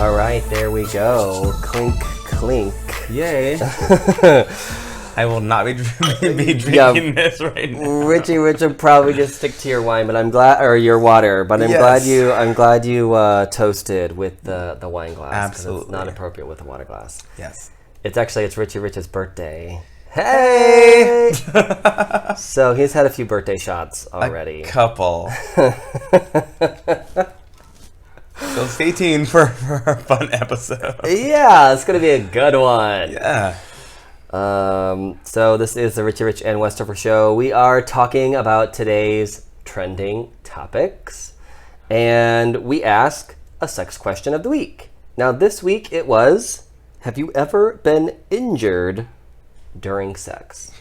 All right, there we go. Clink, clink. Yay. I will not be drinking this right now. Richie will probably just stick to your wine, but I'm glad, or your water. But I'm glad you toasted with the wine glass. Absolutely, it's not appropriate with a water glass. Yes, it's Richie Rich's birthday. Hey! So he's had a few birthday shots already. A couple. So stay tuned for a fun episode. Yeah, it's gonna be a good one. Yeah. So this is the Richie Rich and Westover show. We are talking about today's trending topics, and we ask a sex question of the week. Now this week it was, have you ever been injured during sex?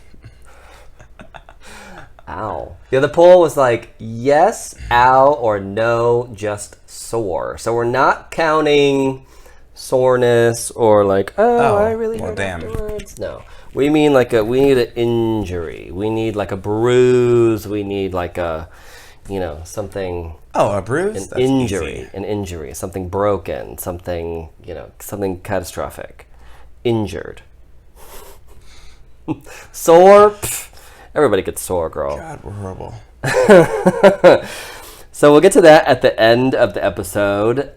Ow. Yeah, the poll was like, yes, ow, or no, just sore. So we're not counting soreness or like, I really hurt afterwards. No, we mean like we need an injury. We need like a bruise. We need like a, something. Oh, a bruise? An injury. An injury. Something broken. Something, something catastrophic. Injured. Sore? Pff, everybody gets sore, girl. God, we're horrible. So we'll get to that at the end of the episode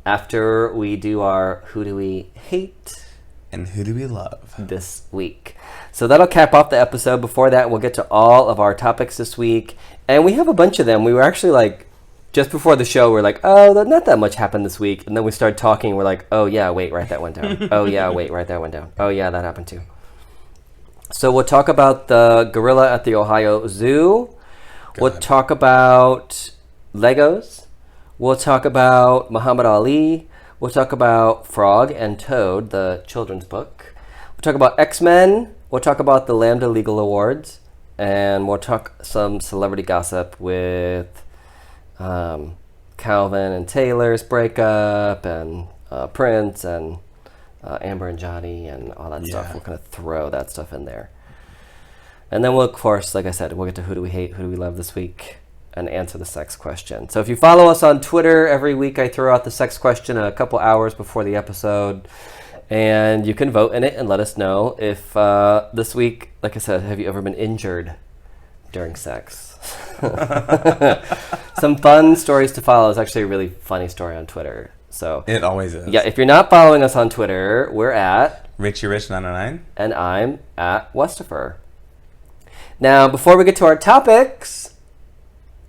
after we do our Who Do We Hate? And Who Do We Love? This week. So that'll cap off the episode. Before that, we'll get to all of our topics this week. And we have a bunch of them. We were actually like, just before the show, we're like, not that much happened this week. And then we started talking. We're like, oh yeah, wait, write that one down. Oh yeah, wait, write that one down. Oh yeah, that happened too. So we'll talk about the gorilla at the Ohio Zoo. We'll talk about Legos. We'll talk about Muhammad Ali. We'll talk about Frog and Toad, the children's book. We'll talk about X-Men. We'll talk about the Lambda Legal Awards. And we'll talk some celebrity gossip with Calvin and Taylor's breakup and Prince and Amber and Johnny and all that stuff. We're going to throw that stuff in there. And then we'll, of course, like I said, we'll get to Who Do We Hate, Who Do We Love this week and answer the sex question. So if you follow us on Twitter, every week I throw out the sex question a couple hours before the episode. And you can vote in it and let us know if this week, like I said, have you ever been injured during sex? Some fun stories to follow. It's actually a really funny story on Twitter. So it always is. Yeah, if you're not following us on Twitter, we're at Richie Rich 909. And I'm at Westover. Now, before we get to our topics,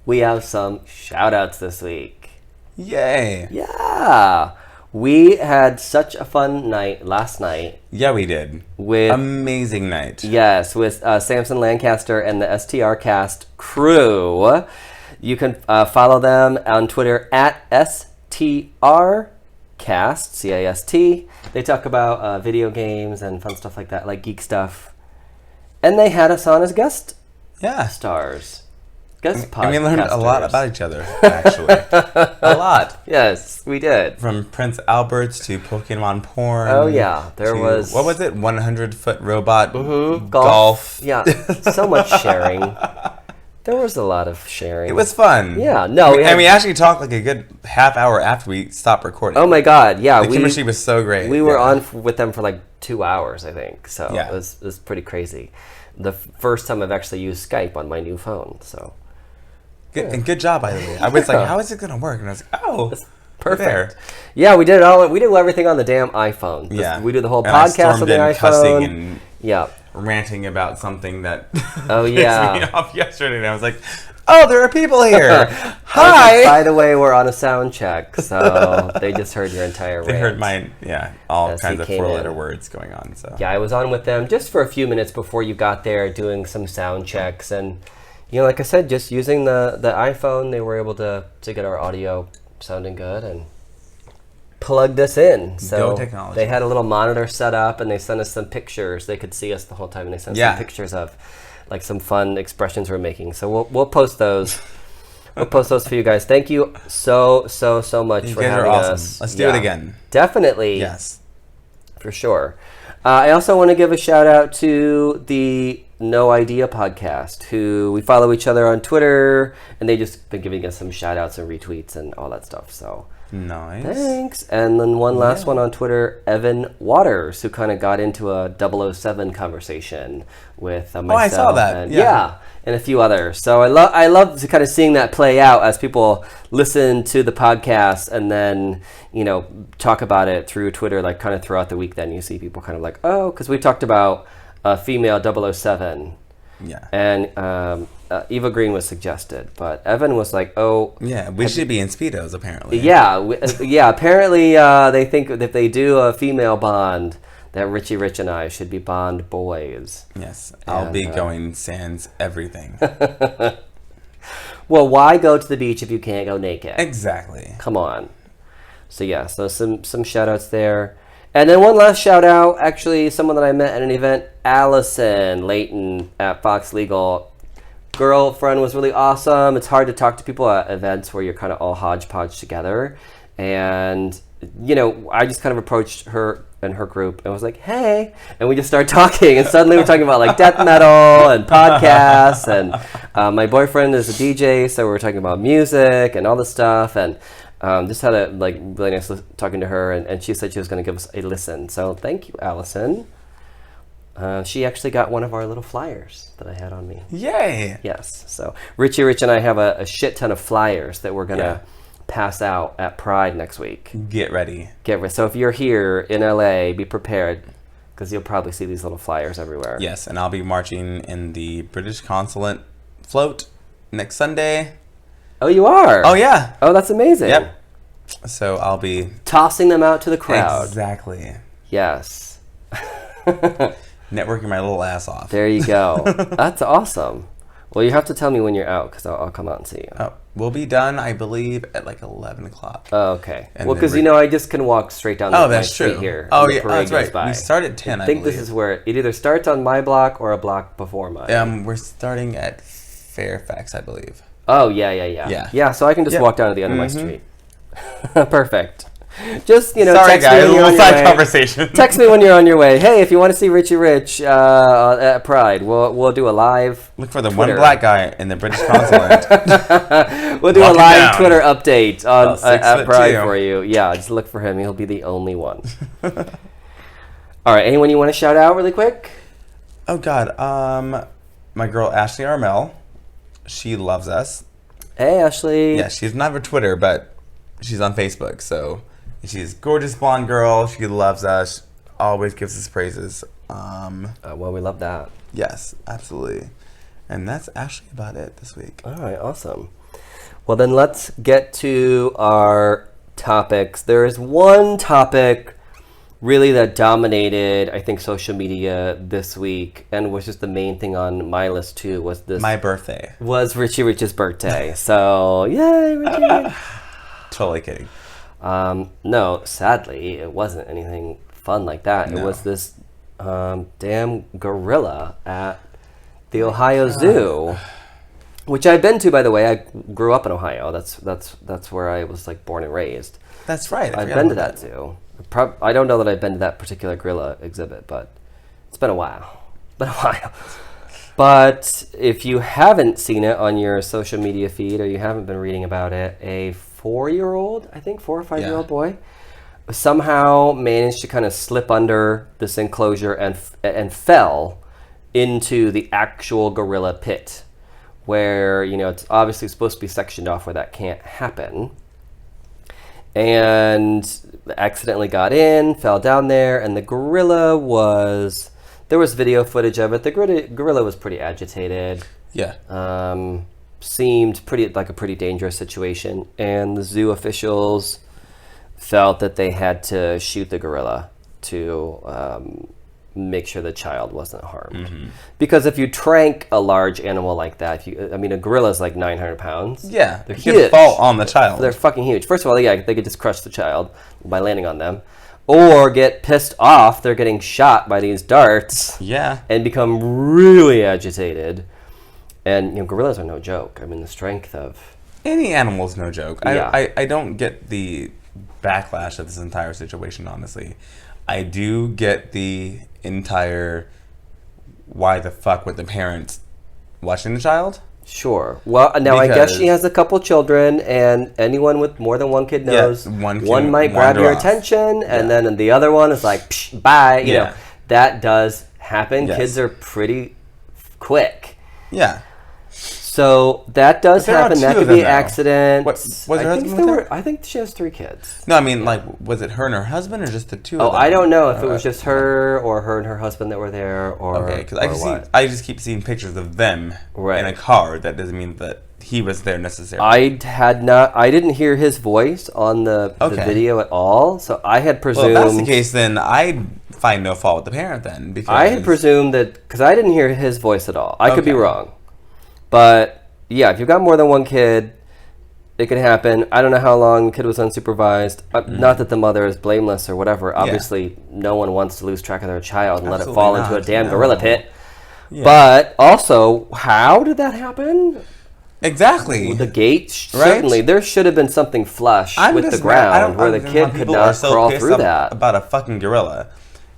we have some shout-outs this week. Yay. Yeah. We had such a fun night last night. Yeah, we did. Amazing night. Yes, with Samson Lancaster and the STR Cast crew. You can follow them on Twitter at STR Cast, C-A-S-T. They talk about video games and fun stuff like that, like geek stuff. And they had us on as guest stars. Guest podcasters. And we learned a lot about each other, actually. A lot. Yes, we did. From Prince Alberts to Pokemon porn. Oh, yeah. There was... What was it? 100-foot robot golf. Yeah, so much sharing. There was a lot of sharing. It was fun. Yeah, no. And we actually talked like a good half hour after we stopped recording. Oh, my God. Yeah. The chemistry was so great. We were on with them for like 2 hours, I think. So it was pretty crazy. The first time I've actually used Skype on my new phone. So good, and good job, by the way. I was like, how is it going to work? And I was like, it's perfect. Yeah, we did it all. We do everything on the damn iPhone. We do the whole podcast on the iPhone. Cussing and yeah. ranting about something that pissed me off yesterday. And I was like, oh, there are people here. Hi. By the way, we're on a sound check, so they just heard your entire rant. They heard my, all kinds of 4-letter words going on. So yeah, I was on with them just for a few minutes before you got there doing some sound checks. And, like I said, just using the iPhone, they were able to get our audio sounding good and plugged us in. So they had a little monitor set up, and they sent us some pictures. They could see us the whole time, and they sent some pictures of like some fun expressions we're making. So we'll post those. We'll post those for you guys. Thank you so much for having us. Let's do it again. Definitely. Yes. For sure. I also want to give a shout out to the No Idea podcast, who we follow each other on Twitter, and they just been giving us some shout outs and retweets and all that stuff. So Nice. Thanks. And then one last one on Twitter, Evan Waters, who kind of got into a 007 conversation with myself. I saw that. And, and a few others. So I love to kind of seeing that play out as people listen to the podcast and then, talk about it through Twitter, like kind of throughout the week. Then you see people kind of like, oh, because we talked about a female 007. Yeah. And Eva Green was suggested, but Evan was like, oh. Yeah, we should be in Speedos, apparently. Yeah, apparently they think if they do a female Bond, that Richie Rich and I should be Bond boys. Yes, I'll be going sans everything. Well, why go to the beach if you can't go naked? Exactly. Come on. So some shout outs there. And then one last shout out, actually, someone that I met at an event, Allison Layton at Fox Legal. Girlfriend was really awesome. It's hard to talk to people at events where you're kind of all hodgepodge together. And, I just kind of approached her and her group and was like, hey. And we just started talking. And suddenly we're talking about like death metal and podcasts. And my boyfriend is a DJ, so we're talking about music and all this stuff. And just had a really nice talking to her. And she said she was going to give us a listen. So thank you, Allison. She actually got one of our little flyers that I had on me. Yay! Yes. So Richie Rich and I have a shit ton of flyers that we're going to pass out at Pride next week. Get ready. So if you're here in LA, be prepared because you'll probably see these little flyers everywhere. Yes, and I'll be marching in the British Consulate float next Sunday. Oh, you are? Oh, yeah. Oh, that's amazing. Yep. So I'll be tossing them out to the crowd. Exactly. Yes. Networking my little ass off. There you go. That's awesome. Well, you have to tell me when you're out because I'll come out and see you. Oh, we'll be done, I believe, at like 11 o'clock. Oh, okay. And well, because I just can walk straight down the street here. Oh, yeah, that's right. We start at 10, I think this is where it either starts on my block or a block before mine. We're starting at Fairfax, I believe. Oh, yeah. Yeah, so I can just walk down to the end of my street. Perfect. Just, Sorry, text guys, me when you're on your way. Conversation. Text me when you're on your way. Hey, if you want to see Richie Rich at Pride, we'll do a live Look for the Twitter. one black guy in the British Consulate. We'll do a live Twitter update on at Pride 6'2". for you. Yeah, just look for him. He'll be the only one. All right, anyone you want to shout out really quick? Oh, God. My girl, Ashley Armel. She loves us. Hey, Ashley. Yeah, she's not for Twitter, but she's on Facebook, so... She's a gorgeous blonde girl. She loves us. Always gives us praises. Well, we love that. Yes, absolutely. And that's actually about it this week. All right, awesome. Well, then let's get to our topics. There is one topic really that dominated, I think, social media this week, and was just the main thing on my list too. Was this? My birthday. Was Richie Rich's birthday. So, yay, Richie. Totally kidding. No, sadly, it wasn't anything fun like that. No. It was this damn gorilla at the Ohio Zoo, which I've been to, by the way. I grew up in Ohio. That's where I was born and raised. That's right. I've been to that zoo. I don't know that I've been to that particular gorilla exhibit, but it's been a while. But if you haven't seen it on your social media feed or you haven't been reading about it, a 4-year-old, I think 4 or 5-year-old boy, somehow managed to kind of slip under this enclosure and fell into the actual gorilla pit, where it's obviously supposed to be sectioned off where that can't happen, and accidentally got in, fell down there, and the gorilla there was video footage of it. The gorilla was pretty agitated. Yeah. Seemed like a pretty dangerous situation, and the zoo officials felt that they had to shoot the gorilla to make sure the child wasn't harmed. Mm-hmm. Because if you trank a large animal like that, a gorilla is like 900 pounds. Yeah, they're huge. Could fall on the child. They're fucking huge. First of all, they could just crush the child by landing on them, or get pissed off. They're getting shot by these darts. Yeah, and become really agitated. And gorillas are no joke. The strength of any animal is no joke. Yeah. I don't get the backlash of this entire situation, honestly. I do get the entire why the fuck with the parents watching the child. Sure. Well, now I guess she Because- has a couple children, and anyone with more than one kid knows one might grab wander your off. attention, and then the other one is like, psh, bye. You know, that does happen. Yes. Kids are pretty quick. Yeah. So that does But there are happen. That two of could be them, though. accidents. Was her husband with her? I think she has 3 kids. No, I mean, like, was it her and her husband or just the two of them? I don't know if it was just her or her and her husband that were there, or Okay, because what. I just keep seeing pictures of them in a car. That doesn't mean that he was there necessarily. I didn't hear his voice on the video at all, so I had presumed. Well, if that's the case, then I find no fault with the parent then. Because I had presumed that, because I didn't hear his voice at all. I could be wrong. But, yeah, if you've got more than one kid, it can happen. I don't know how long the kid was unsupervised. Not that the mother is blameless or whatever. Obviously, no one wants to lose track of their child and let it fall into a damn gorilla pit. Yeah. But also, how did that happen? Exactly. The gate, certainly. There should have been something flush with the ground where the kid could not crawl through that. About a fucking gorilla.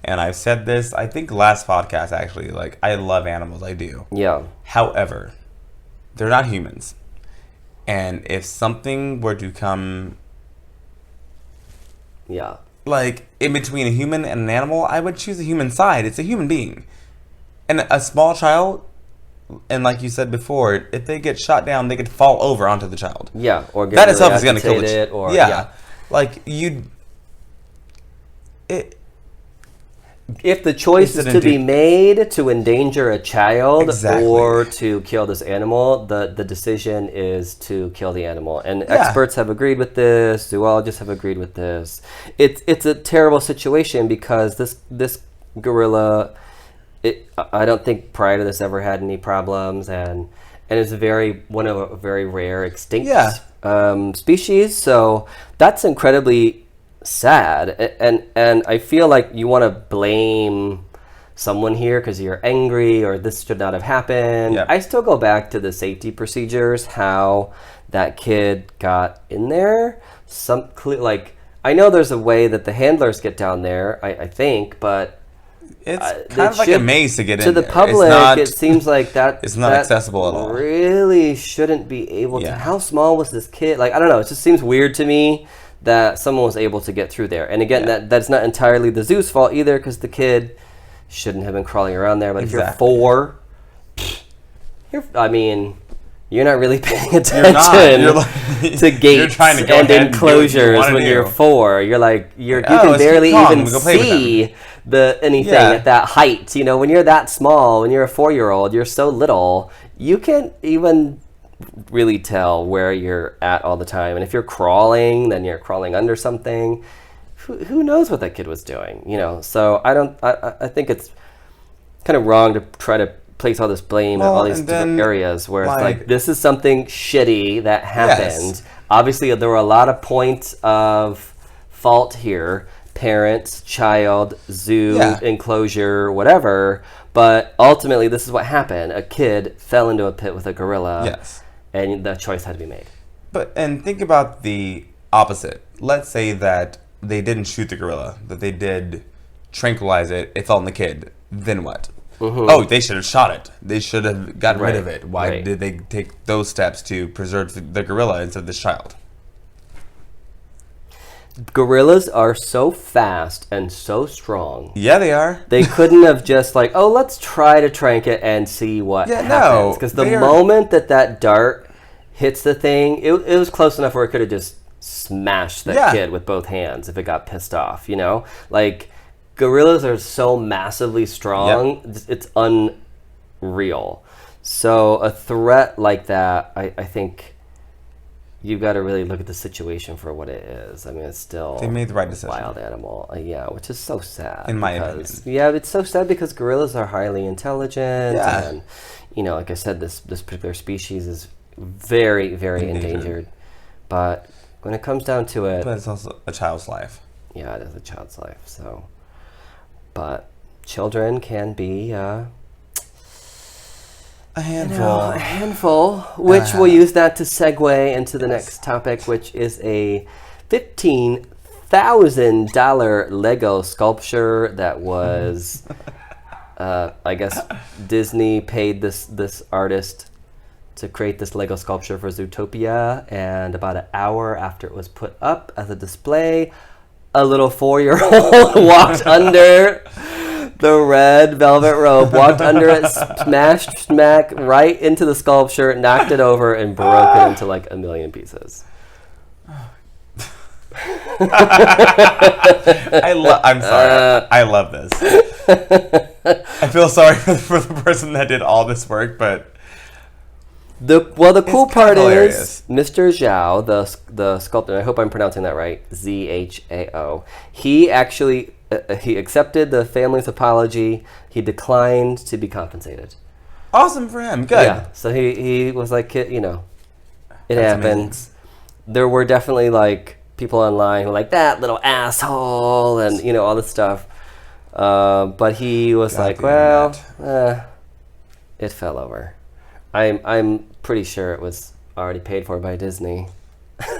And I've said this, I think last podcast actually, like, I love animals, I do. Yeah. However, they're not humans. And if something were to come, like, in between a human and an animal, I would choose the human side. It's a human being. And a small child, and like you said before, if they get shot down, they could fall over onto the child. Yeah, or get that itself is going to kill the child. Or like if the choice is to be made to endanger a child or to kill this animal, the decision is to kill the animal. And experts have agreed with this. Zoologists have agreed with this. It's a terrible situation because this gorilla, I don't think prior to this ever had any problems, and it's one of a very rare extinct species. So that's incredibly sad, and I feel like you want to blame someone here because you're angry or this should not have happened. I still go back to the safety procedures, how that kid got in there. I know there's a way that the handlers get down there, I think, but it's kind of like a maze to get in. To the public, it seems like it's not accessible at all. Really shouldn't be able to. How small was this kid? Like, I don't know. It just seems weird to me that someone was able to get through there. And again, that's not entirely the zoo's fault either, because the kid shouldn't have been crawling around there. But if you're 4, you're not really paying attention to gates and enclosures when you're 4. You're like, you can barely even see anything at that height. You know, when you're that small, when you're a 4-year-old, you're so little, you can't even really tell where you're at all the time. And if you're crawling, then you're crawling under something. Who knows what that kid was doing? You know, so I think it's kind of wrong to try to place all this blame in all these different areas where it's like, this is something shitty that happened. Obviously, there were a lot of points of fault here. Parents, child, zoo, enclosure, whatever. But ultimately, this is what happened. A kid fell into a pit with a gorilla. And the choice had to be made. And think about the opposite. Let's say that they didn't shoot the gorilla, that they did tranquilize it, it fell on the kid. Then what? Oh, they should have shot it. They should have gotten rid of it. Why did they take those steps to preserve the gorilla instead of this child? Gorillas are so fast and so strong. Yeah, they are. They couldn't have just like, let's try to trank it and see what happens. Because the moment that dart hits the thing, it was close enough where it could have just smashed that kid with both hands if it got pissed off, you know? Like, gorillas are so massively strong, it's unreal. So a threat like that, I think you've got to really look at the situation for what it is. I mean, it's still they made the right decision. Wild animal, which is so sad. In my opinion, it's so sad because gorillas are highly intelligent, and like I said, this particular species is very, very endangered. But when it comes down to it, but it's also a child's life. Yeah, it is a child's life. So, but children can be. A handful. Which we'll use that to segue into the next topic, which is a $15,000 Lego sculpture that was, I guess, Disney paid this artist to create this Lego sculpture for Zootopia, and about an hour after it was put up as a display, a little 4-year-old walked under the red velvet robe, walked under it, smashed smack right into the sculpture, knocked it over, and broke it into like a million pieces. I'm sorry. I love this. I feel sorry for the person that did all this work, but the cool part is Mr. Zhao, the sculptor. I hope I'm pronouncing that right. Zhao. He actually he accepted the family's apology. He declined to be compensated. Awesome for him. Good. Yeah. So he was like, it That's happens. amazing. There were definitely like people online who were like, that little asshole, and all this stuff. But he was Got like, the well, it fell over. I'm pretty sure it was already paid for by Disney.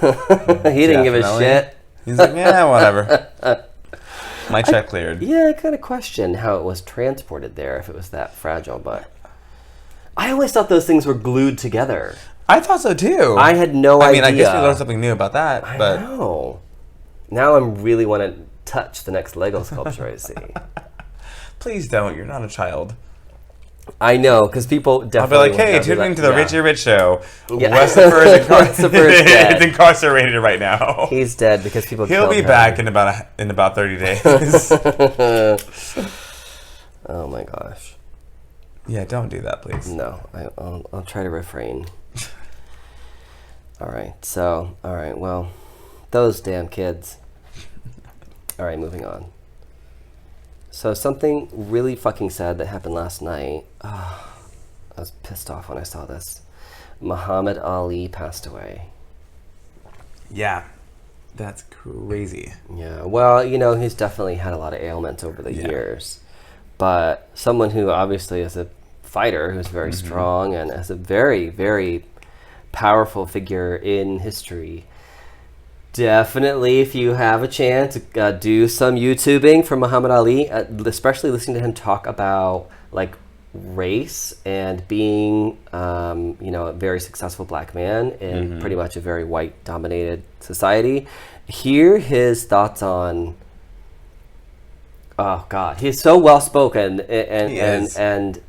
He didn't give a shit. He's like, yeah, whatever. My check cleared. Yeah, I kind of questioned how it was transported there, if it was that fragile, but I always thought those things were glued together. I thought so too. I had no idea. I mean, I guess we learned something new about that. I But know. Now I really want to touch the next Lego sculpture I see. please don't. You're not a child. I know, because people I'll be definitely... like, hey, tune into the Richie Rich Show. Yeah. Westford dead. is incarcerated right now. He's dead because people He'll killed be him. back in about 30 days. Oh my gosh. Yeah, don't do that, please. No, I'll try to refrain. All right, well, those damn kids. All right, moving on. So something really fucking sad that happened last night. I was pissed off when I saw this. Muhammad Ali passed away. Yeah, that's crazy. Yeah, well, he's definitely had a lot of ailments over the years. But someone who obviously is a fighter, who's very strong and is a very, very powerful figure in history. Definitely, if you have a chance, do some YouTubing for Muhammad Ali, especially listening to him talk about like race and being, a very successful black man in pretty much a very white-dominated society. Hear his thoughts on. Oh God, he's so well spoken and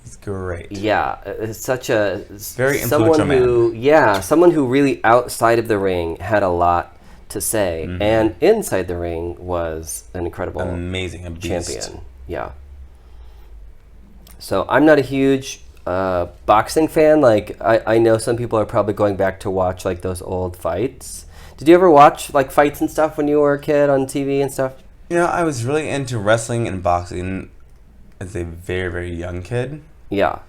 He's great. yeah, it's such a Very influential someone who really outside of the ring had a lot to say, and inside the ring was an incredible, amazing, a beast. champion. Yeah. So I'm not a huge boxing fan. Like I know some people are probably going back to watch like those old fights. Did you ever watch like fights and stuff when you were a kid on TV and stuff? I was really into wrestling and boxing as a very, very young kid. Yeah.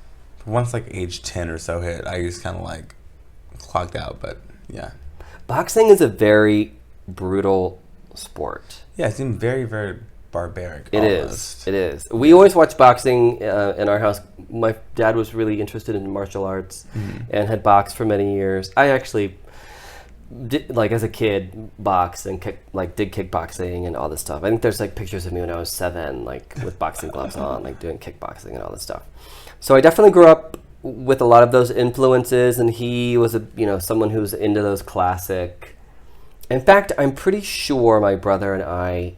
Once like age 10 or so hit, I just kind of like clocked out, but yeah. Boxing is a very brutal sport. Yeah, it seemed very, very barbaric. It almost. is. We always watched boxing in our house. My dad was really interested in martial arts and had boxed for many years. I actually did, like as a kid, boxed and did kickboxing and all this stuff. I think there's like pictures of me when I was 7, like with boxing gloves on, like doing kickboxing and all this stuff. So I definitely grew up with a lot of those influences, and he was someone who was into those classic. In fact, I'm pretty sure my brother and I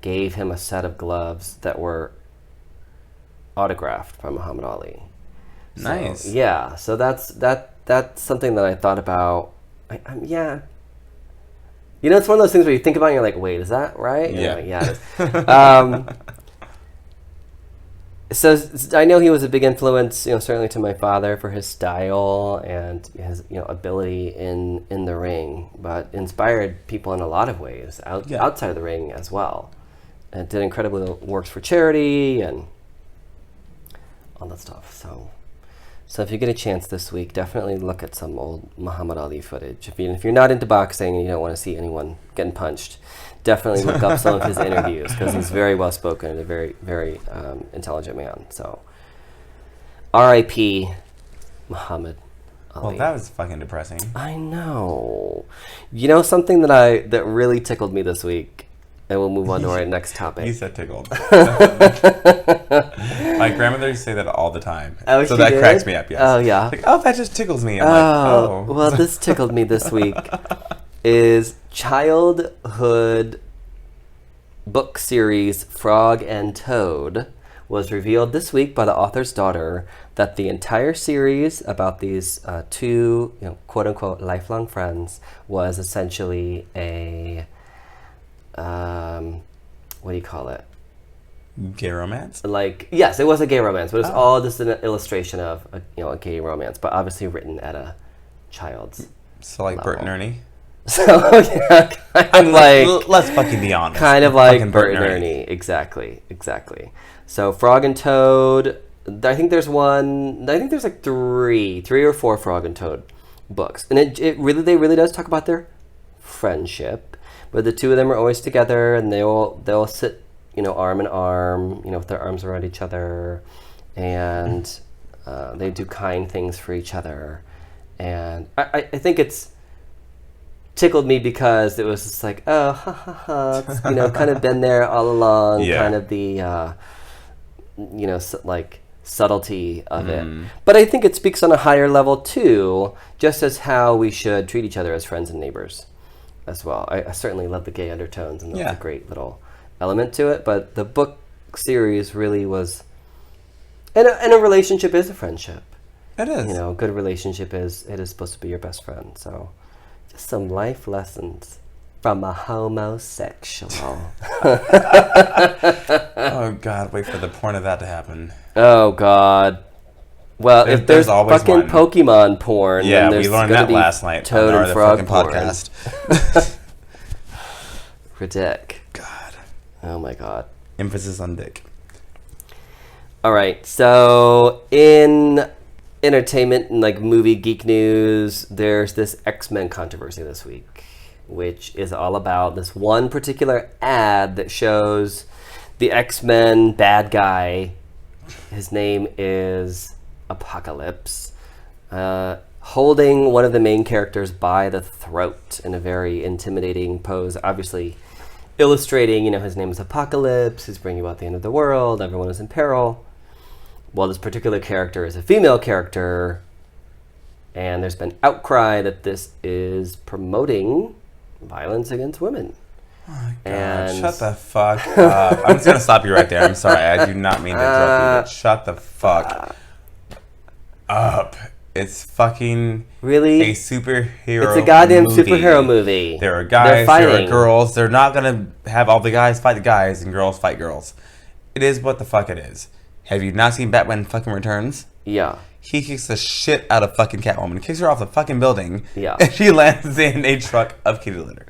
gave him a set of gloves that were autographed by Muhammad Ali. Nice. So, yeah, so that's something that I thought about. Yeah. It's one of those things where you think about it and you're like, wait, is that right? Yeah. Like, yeah, it is. So I know he was a big influence, certainly to my father for his style and his, ability in the ring, but inspired people in a lot of ways outside of the ring as well. And did incredible works for charity and all that stuff. So if you get a chance this week, definitely look at some old Muhammad Ali footage. If you're not into boxing and you don't want to see anyone getting punched, definitely look up some of his interviews because he's very well spoken and a very, very intelligent man. So, R.I.P. Muhammad Ali. Well, that was fucking depressing. I know. Something that really tickled me this week, And we'll move on to our next topic. You said tickled. My grandmother used to say that all the time. Oh, so she that did? cracks me up, yes. Oh, yeah. Like, oh, that just tickles me. I'm like, oh. Well, this tickled me this week. Is childhood book series Frog and Toad was revealed this week by the author's daughter that the entire series about these two, quote-unquote lifelong friends was essentially a what do you call it? Gay romance? Like, yes, it was a gay romance, but it's all just an illustration of a gay romance, but obviously written at a child's So like level. Bert and Ernie? So yeah, kind of like let's fucking be honest. kind of like Fucking Bert and Ernie. Exactly. So Frog and Toad. I think there's like three or four Frog and Toad books, and they really does talk about their friendship. But the two of them are always together, and they'll sit, arm in arm, with their arms around each other, and they do kind things for each other. And I think it's tickled me because it was just like, oh, ha ha ha, it's, kind of been there all along, kind of the, like subtlety of it. But I think it speaks on a higher level too, just as how we should treat each other as friends and neighbors as well. I certainly love the gay undertones, and that's a great little element to it. But the book series really was, and a relationship is a friendship. It is. A good relationship is supposed to be your best friend. So, just some life lessons from a homosexual. Oh God! Wait for the porn of that to happen. Oh God. Well, if there's always fucking one. Pokemon porn, Yeah, then there's we learned gonna that be last night Toad on and the Frog fucking porn. podcast. Ridic. God. Oh my God. Emphasis on dick. All right. So in entertainment and like movie geek news, there's this X-Men controversy this week, which is all about this one particular ad that shows the X-Men bad guy. His name is Apocalypse, holding one of the main characters by the throat in a very intimidating pose, obviously illustrating, his name is Apocalypse, he's bringing about the end of the world, everyone is in peril. Well, this particular character is a female character, and there's been outcry that this is promoting violence against women. Oh my God, And shut the fuck up. I'm just going to stop you right there. I'm sorry. I do not mean to interrupt you, but shut the fuck up. It's fucking really a superhero It's a goddamn movie. superhero movie. There are guys, They're there fighting. are girls. They're not going to have all the guys fight the guys and girls fight girls. It is what the fuck it is. Have you not seen Batman fucking Returns? Yeah. He kicks the shit out of fucking Catwoman. Kicks her off the fucking building. Yeah. And she lands in a truck of kitty litter.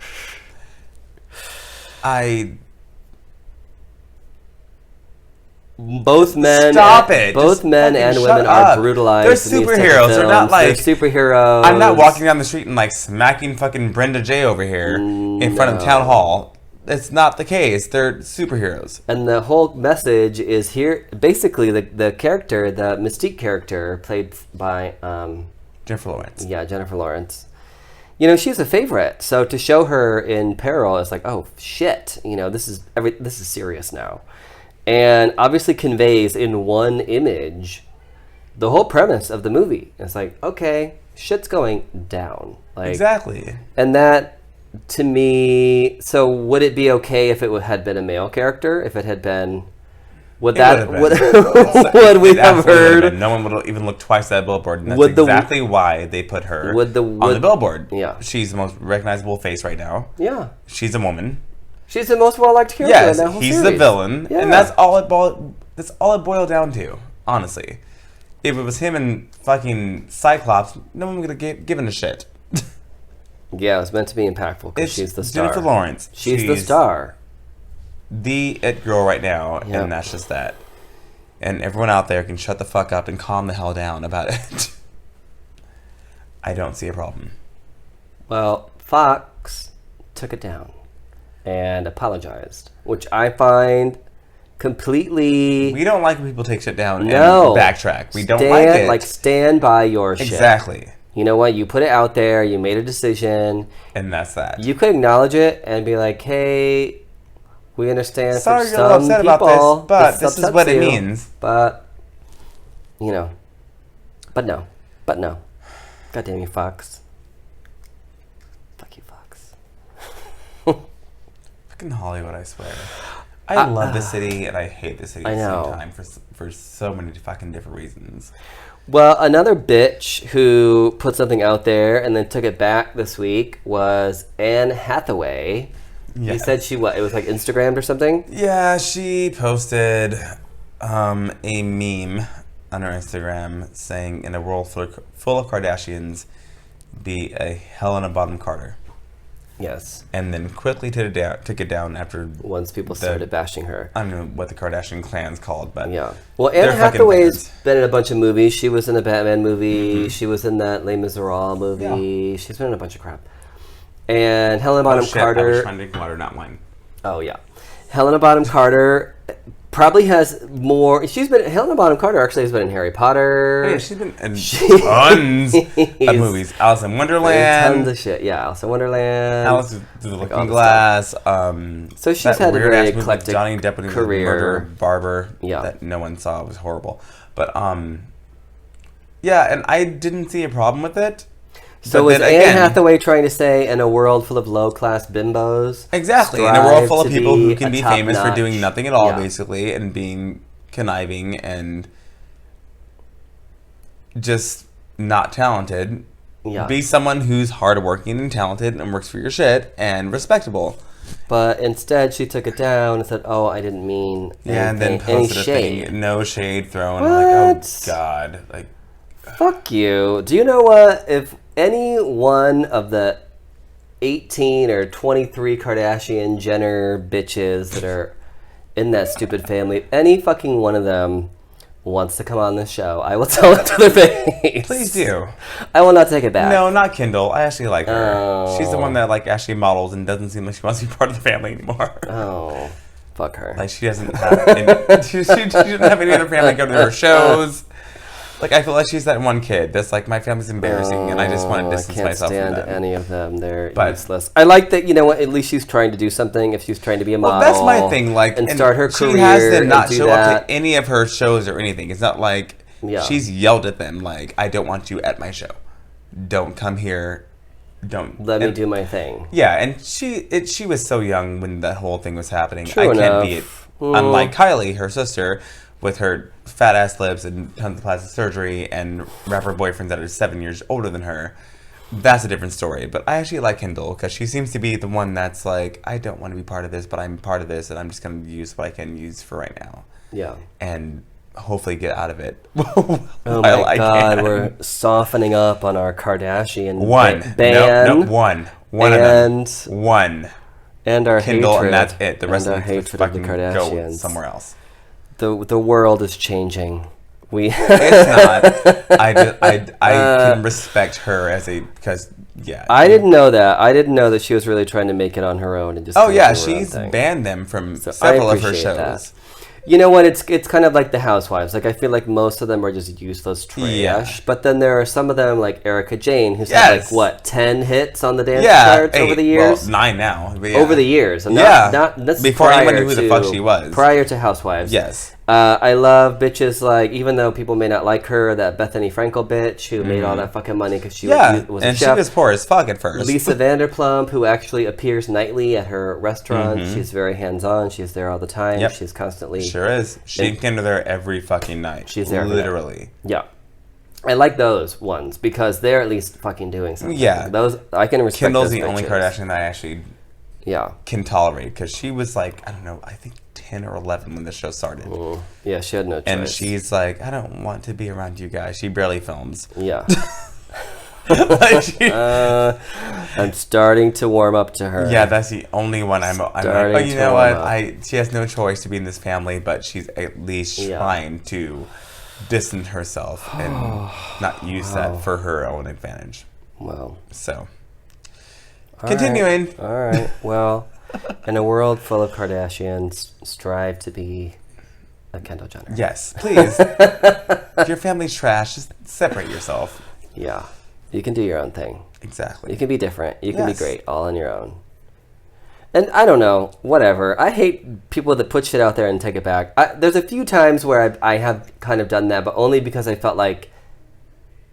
Both men Stop it. Both Just men fucking and shut women up. are brutalized. They're in these type of superheroes. They're not films. like- They're superheroes. I'm not walking down the street and like smacking fucking Brenda J over here in front of town hall. It's not the case. They're superheroes. And the whole message is here. Basically, the character, the Mystique character, played by Jennifer Lawrence. Jennifer Lawrence. She's a favorite. So to show her in peril, it's like, oh shit. This is serious now, and obviously conveys in one image the whole premise of the movie. It's like, okay, shit's going down. Like, Exactly. and that, to me, so would it be okay if it had been a male character? If it had been, would we have Absolutely heard? would've been. No one would even look twice at that billboard, and that's Would the- exactly why they put her on the billboard. Yeah. She's the most recognizable face right now. Yeah, She's a woman. she's the most well-liked character Yes, in that whole he's series. the villain, Yeah. and that's all it boiled down to. Honestly, if it was him and fucking Cyclops, no one would have given a shit. Yeah, it was meant to be impactful because It's she's the star. Jennifer Lawrence. She's the star. The it girl right now, Yep. and that's just that. And everyone out there can shut the fuck up and calm the hell down about it. I don't see a problem. Well, Fox took it down and apologized, which I find completely. We don't like when people take shit down No. and backtrack. We don't like it. Like, stand by your shit. Exactly. You know what? You put it out there. You made a decision. And that's that. You could acknowledge it and be like, hey, We understand Sorry for you're a little some upset people, about this, but this is upsets what it you, means. But, you know, but no. God damn you, Fox. Fuck you, Fox. Fucking Hollywood, I swear. I love the city and I hate the city at the same time for so many fucking different reasons. Well, another bitch who put something out there and then took it back this week was Anne Hathaway. Yes. You said it was like Instagrammed or something? Yeah, she posted a meme on her Instagram saying, in a world full of Kardashians, be a Helena Bonham Carter. Yes. And then quickly took it down after... Once people started bashing her. I don't know what the Kardashian clan's called, but... Yeah. Well, Anne Hathaway's been in a bunch of movies. She was in a Batman movie. Mm-hmm. She was in that Les Miserables movie. Yeah. She's been in a bunch of crap. And Helena Bonham Carter... I was trying to drink water, not wine. Oh, yeah. Helena Bonham Carter... probably has more. Helena Bonham Carter actually has been in Harry Potter. Yeah, she's been in tons of movies. Alice in Wonderland. Tons of shit. Yeah, Alice in Wonderland. Alice through the Looking Glass. So she's had a very eclectic Johnny Depp when he was career. Murder Barber. Yeah. That no one saw. It was horrible. But yeah, and I didn't see a problem with it. So was Anne Hathaway trying to say, in a world full of low-class bimbos? Exactly, in a world full of people who can be famous for doing nothing at all, basically, and being conniving and just not talented. Yeah. Be someone who's hardworking and talented and works for your shit and respectable. But instead, she took it down and said, "Oh, I didn't mean anything, and then posted a thing, no shade thrown." What? I'm like, oh God, like, fuck you. Do you know what? If any one of the 18 or 23 Kardashian Jenner bitches that are in that stupid family, if any fucking one of them wants to come on this show, I will tell it to their face. Please do. I will not take it back. No, not Kendall. I actually like her. Oh. She's the one that actually models and doesn't seem like she wants to be part of the family anymore. Oh, fuck her. Like she doesn't have any, she doesn't have any other family go to her shows. Like, I feel like she's that one kid that's like, my family's embarrassing, and I just want to distance myself from them. I can't stand any of them. They're useless. I like that, you know what, at least she's trying to do something. If she's trying to be a model. Well, that's my thing. Like, and start her career. She has them not show up to any of her shows or anything. It's not like she's yelled at them, like, I don't want you at my show. Don't come here. Don't. Let me do my thing. Yeah, and she was so young when that whole thing was happening. True enough. Can't be it. Unlike Kylie, her sister, with her fat ass lips and tons of plastic surgery and rapper boyfriends that are 7 years older than her, that's a different story. But I actually like Kendall because she seems to be the one that's like, I don't want to be part of this, but I'm part of this, and I'm just going to use what I can use for right now. Yeah. And hopefully get out of it. Oh my God, we're softening up on our Kardashian ban. One of them. One. And our Kendall, hatred. And that's it. The rest of them hatred of the Kardashians. Go somewhere else. The world is changing. It's not. I can respect her because I didn't know that. I didn't know that she was really trying to make it on her own and just. Oh yeah, she's banned them from several of her shows. That. You know what? It's kind of like the Housewives. Like I feel like most of them are just useless trash. Yeah. But then there are some of them like Erica Jane, who's had 10 hits on the dance charts over the years. Well, 9 now. Over the years. And that's before anyone knew who the fuck she was. Prior to Housewives. Yes. I love bitches like, even though people may not like her, that Bethany Frankel bitch who made all that fucking money because she was a chef. She was poor as fuck at first. Lisa Vanderpump, who actually appears nightly at her restaurant. She's very hands-on. She's there all the time. Yep. She's constantly... Sure is. She can go there every fucking night. She's there. Literally. Yeah. I like those ones because they're at least fucking doing something. Yeah. Those, I can respect Kendall's those the only Kardashian that I actually can tolerate because she was like, I don't know, I think 10 or 11 when the show started. Yeah, she had no choice. And she's like, I don't want to be around you guys. She barely films. Yeah. I'm starting to warm up to her. Yeah, that's the only one I'm like, oh, you know what? She has no choice to be in this family, but she's at least trying to distance herself and not use that for her own advantage. Well. So, continuing. All right. Well, in a world full of Kardashians, strive to be a Kendall Jenner. Yes, please. If your family's trash, just separate yourself. Yeah. You can do your own thing. Exactly. You can be different. You can be great all on your own. And I don't know, whatever. I hate people that put shit out there and take it back. There's a few times where I have kind of done that, but only because I felt like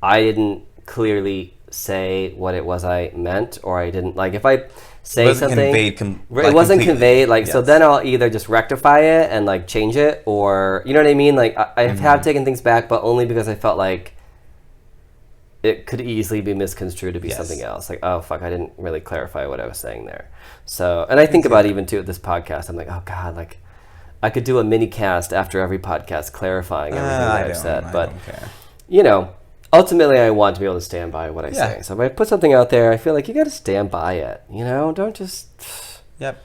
I didn't clearly say what it was I meant, or I didn't, like, if I say something, it wasn't conveyed, like, yes. So then I'll either just rectify it and, like, change it, or, you know what I mean? Like, I have taken things back, but only because I felt like it could easily be misconstrued to be something else. Like, oh, fuck, I didn't really clarify what I was saying there. So, and I think about even, too, at this podcast, I'm like, oh, God, like, I could do a mini cast after every podcast clarifying everything that I've said. But, you know, ultimately, I want to be able to stand by what I say. So if I put something out there, I feel like you got to stand by it. You know, don't just. Yep.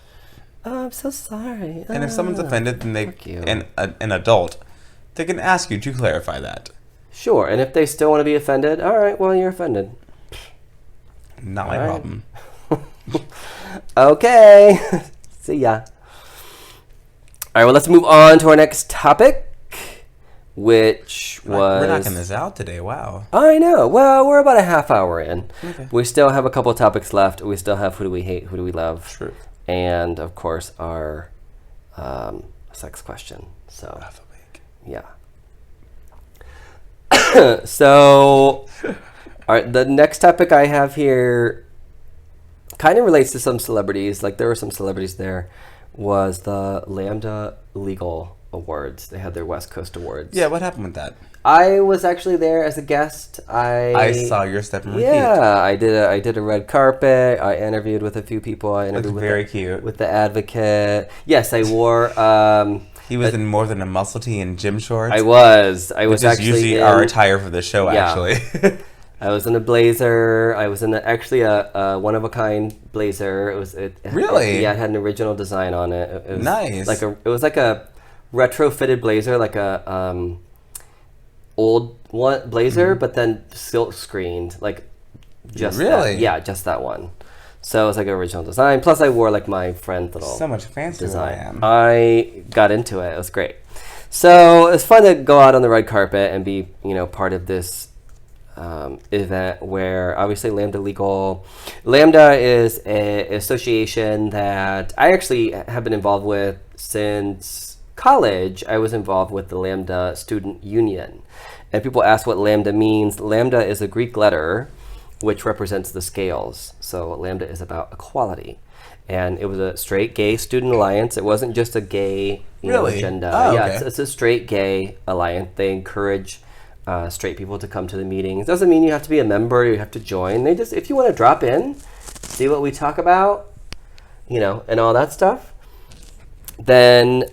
Oh, I'm so sorry. And if someone's offended, then an adult, they can ask you to clarify that. Sure, and if they still want to be offended, all right, well, you're offended. Not my problem. Okay. See ya. All right, well, let's move on to our next topic, which was... We're knocking this out today, wow. I know. Well, we're about a half hour in. Okay. We still have a couple of topics left. We still have who do we hate, who do we love. Sure. And, of course, our sex question. So, half a week. Yeah. So, all right, the next topic I have here kind of relates to some celebrities. Like, there were some celebrities there. Was the Lambda Legal Awards. They had their West Coast Awards. Yeah, what happened with that? I was actually there as a guest. I saw your step and repeat. Yeah, I did a red carpet. I interviewed with a few people. I interviewed cute. With the advocate. Yes, I wore... he was in more than a muscle tee and gym shorts. I was actually usually our attire for the show, actually. I was in a blazer. I was in actually a one-of-a-kind blazer. Really? It had an original design on it. It was nice. It was like a retrofitted blazer, like a old one blazer, but then silk screened, like just really? That. Yeah, just that one. So it was like an original design. Plus, I wore like my friend's little so much fancier design. Than I am. I got into it. It was great. So it's fun to go out on the red carpet and be, part of this event where obviously Lambda is an association that I actually have been involved with since college. I was involved with the Lambda Student Union. And people ask what Lambda means. Lambda is a Greek letter which represents the scales. So Lambda is about equality. And it was a straight gay student alliance. It wasn't just a gay agenda. Oh, yeah, okay. it's a straight gay alliance. They encourage straight people to come to the meetings. Doesn't mean you have to be a member, you have to join. They just, if you want to drop in, see what we talk about, and all that stuff, then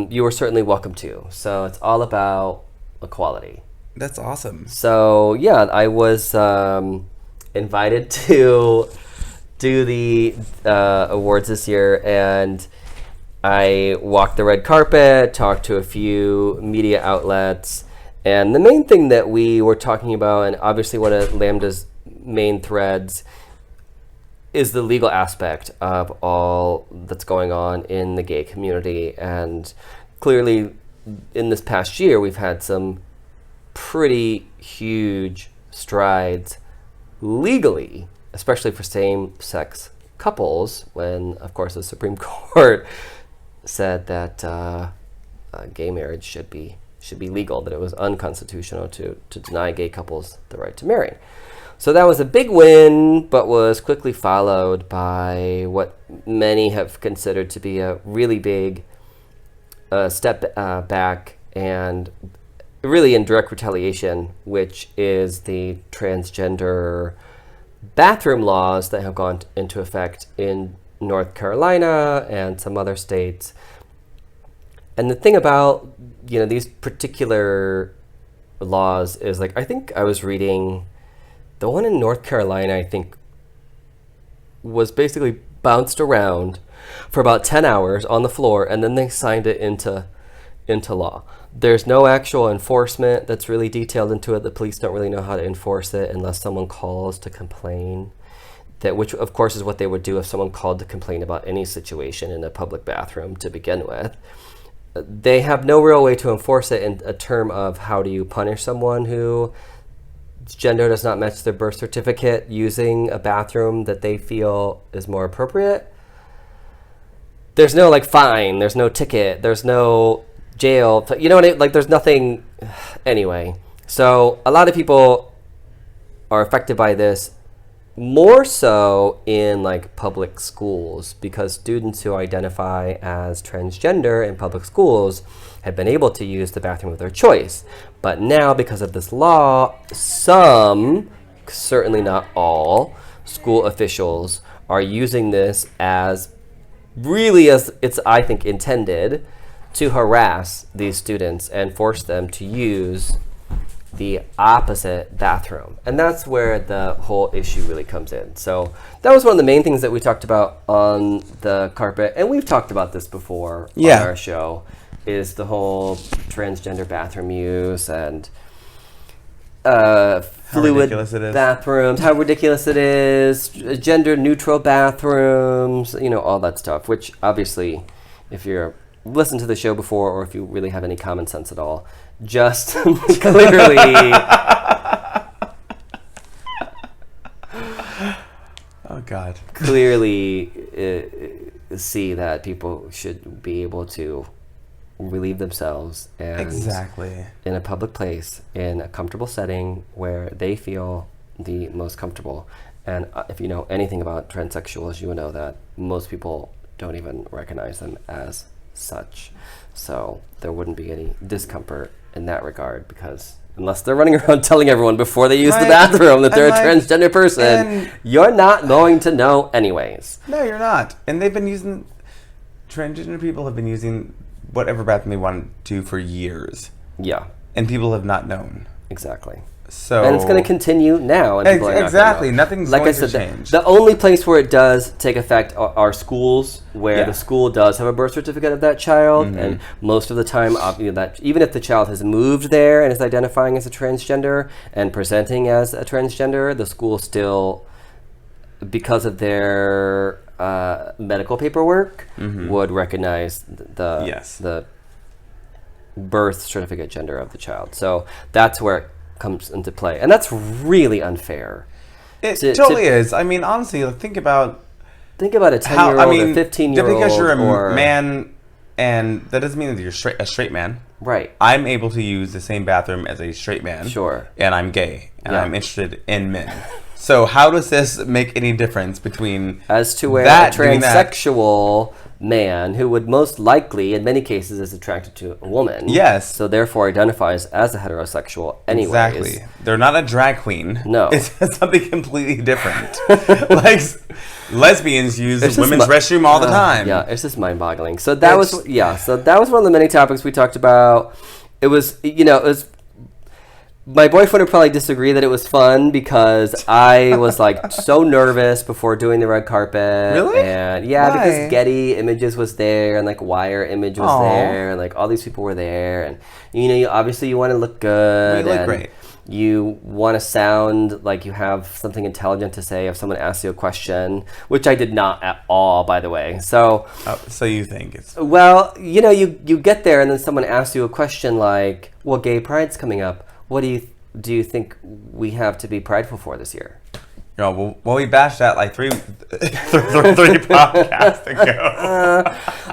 you are certainly welcome to. So it's all about equality. That's awesome. So yeah, I was invited to do the awards this year, and I walked the red carpet, talked to a few media outlets, and the main thing that we were talking about, and obviously one of Lambda's main threads, is the legal aspect of all that's going on in the gay community. And clearly in this past year, we've had some pretty huge strides legally, especially for same-sex couples, when, of course, the Supreme Court said that gay marriage should be legal, that it was unconstitutional to deny gay couples the right to marry. So that was a big win, but was quickly followed by what many have considered to be a really big step back, and really in direct retaliation, which is the transgender bathroom laws that have gone into effect in North Carolina and some other states. And the thing about, these particular laws is, like, I think I was reading the one in North Carolina, I think, was basically bounced around for about 10 hours on the floor, and then they signed it into law. There's no actual enforcement that's really detailed into it. The police don't really know how to enforce it unless someone calls to complain. Which, of course, is what they would do if someone called to complain about any situation in a public bathroom to begin with. They have no real way to enforce it in a term of how do you punish someone whose gender does not match their birth certificate using a bathroom that they feel is more appropriate. there's no like fine, there's no ticket, there's no jail, you know what I mean? Like there's nothing anyway. So a lot of people are affected by this, more so in like public schools, because students who identify as transgender in public schools have been able to use the bathroom of their choice. But now, because of this law, some, certainly not all, school officials are using this as really, as it's, I think, intended to harass these students and force them to use the opposite bathroom. And that's where the whole issue really comes in. So that was one of the main things that we talked about on the carpet. And we've talked about this before on our show, is the whole transgender bathroom use and fluid bathrooms, how ridiculous it is, gender neutral bathrooms, you know, all that stuff, which obviously, if you're listened to the show before, or if you really have any common sense at all, just clearly oh God, clearly see that people should be able to relieve themselves and exactly in a public place, in a comfortable setting where they feel the most comfortable. And if you know anything about transsexuals, you will know that most people don't even recognize them as such. So there wouldn't be any discomfort in that regard, because unless they're running around telling everyone before they use the bathroom that they're a transgender person, you're not going to know anyways. No, you're not. And they've been using, transgender people have been using whatever bathroom they wanted to for years. Yeah. And people have not known. Exactly. So, and it's going to continue now. And people are not exactly. gonna know. Nothing's like going I said, to change. The only place where it does take effect are schools, where the school does have a birth certificate of that child. Mm-hmm. And most of the time, that even if the child has moved there and is identifying as a transgender and presenting as a transgender, the school still, because of their medical paperwork, would recognize the birth certificate gender of the child. So that's where it comes into play, and that's really unfair. It totally is. I mean, honestly, think about a 10-year-old, a 15-year-old, just because you're a man, and that doesn't mean that you're a straight man. Right. I'm able to use the same bathroom as a straight man. Sure. And I'm gay, and I'm interested in men. So how does this make any difference between as to where a transsexual man who would most likely, in many cases, is attracted to a woman? Yes. So therefore identifies as a heterosexual anyways. Exactly. They're not a drag queen. No. It's something completely different. Like lesbians use the women's restroom all the time. Yeah, it's just mind-boggling. So that was one of the many topics we talked about. It was, my boyfriend would probably disagree that it was fun, because I was like so nervous before doing the red carpet. Really? And because Getty Images was there, and like Wire Image was there, and like all these people were there, and obviously you want to look good. You look great. You want to sound like you have something intelligent to say if someone asks you a question, which I did not at all, by the way. So you think it's... Well, you get there and then someone asks you a question like, well, Gay Pride's coming up. What do you think we have to be prideful for this year? Well, we bashed that like three podcasts ago.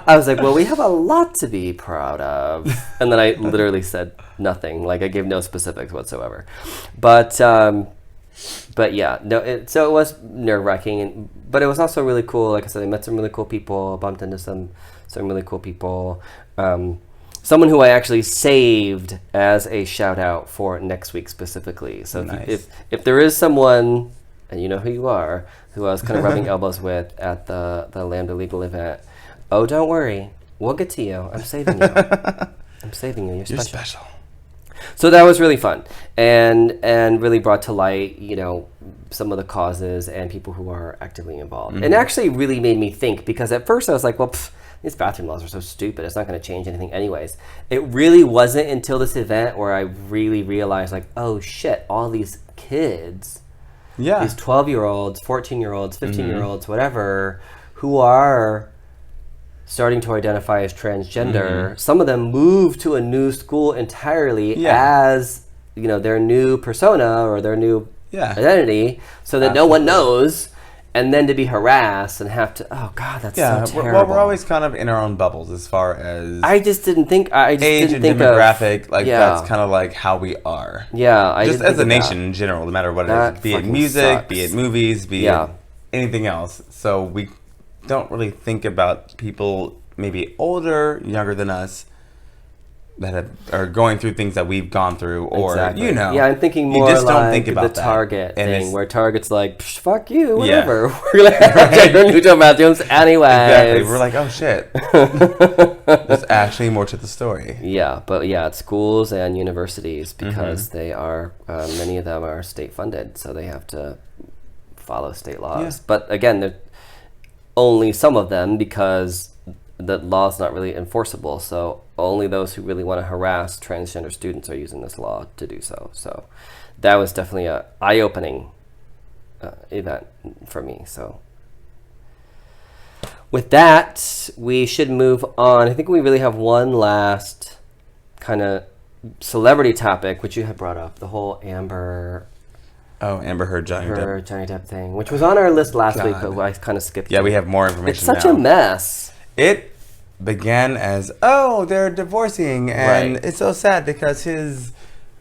I was like, well, we have a lot to be proud of. And then I literally said nothing. Like, I gave no specifics whatsoever. But yeah, no. So it was nerve-wracking, but it was also really cool. Like I said, I met some really cool people, bumped into some really cool people. Someone who I actually saved as a shout-out for next week specifically. So nice. if there is someone, and you know who you are, who I was kind of rubbing elbows with at the Lambda Legal event, oh, don't worry. We'll get to you. I'm saving you. I'm saving you. You're special. So that was really fun, and really brought to light, some of the causes and people who are actively involved. Mm-hmm. And actually really made me think, because at first I was like, well, these bathroom laws are so stupid. It's not going to change anything anyways. It really wasn't until this event where I really realized, like, oh shit, all these kids, these 12-year-olds, 14-year-olds, 15-year-olds, whatever, who are starting to identify as transgender, some of them move to a new school entirely as, their new persona or their new identity, so that no one knows. and then to be harassed and have to, oh God, that's so terrible. We're always kind of in our own bubbles as far as I just didn't think age and demographic. That's kind of like how we are. Yeah, just as a nation in general, no matter what it is, be it music, be it movies, be it anything else. So we don't really think about people maybe older, younger than us, that are going through things that we've gone through, or Yeah, I'm thinking more you just like don't think about the Target thing, where Target's like, fuck you, Yeah. whatever. We're gonna have neutral bathrooms anyway. Exactly. We're like, oh shit. There's actually more to the story. Yeah, but it's schools and universities, because they are many of them are state funded, so they have to follow state laws. Yeah. But again, only some of them, because the law's not really enforceable. So only those who really want to harass transgender students are using this law to do so. So that was definitely a eye-opening event for me. So with that, we should move on. I think we really have one last kind of celebrity topic, which you had brought up, the whole Amber Heard, Johnny Depp thing, which was on our list last week, but I kind of skipped it. Yeah, we have more information. It's such a mess. It began as, they're divorcing, and it's so sad because his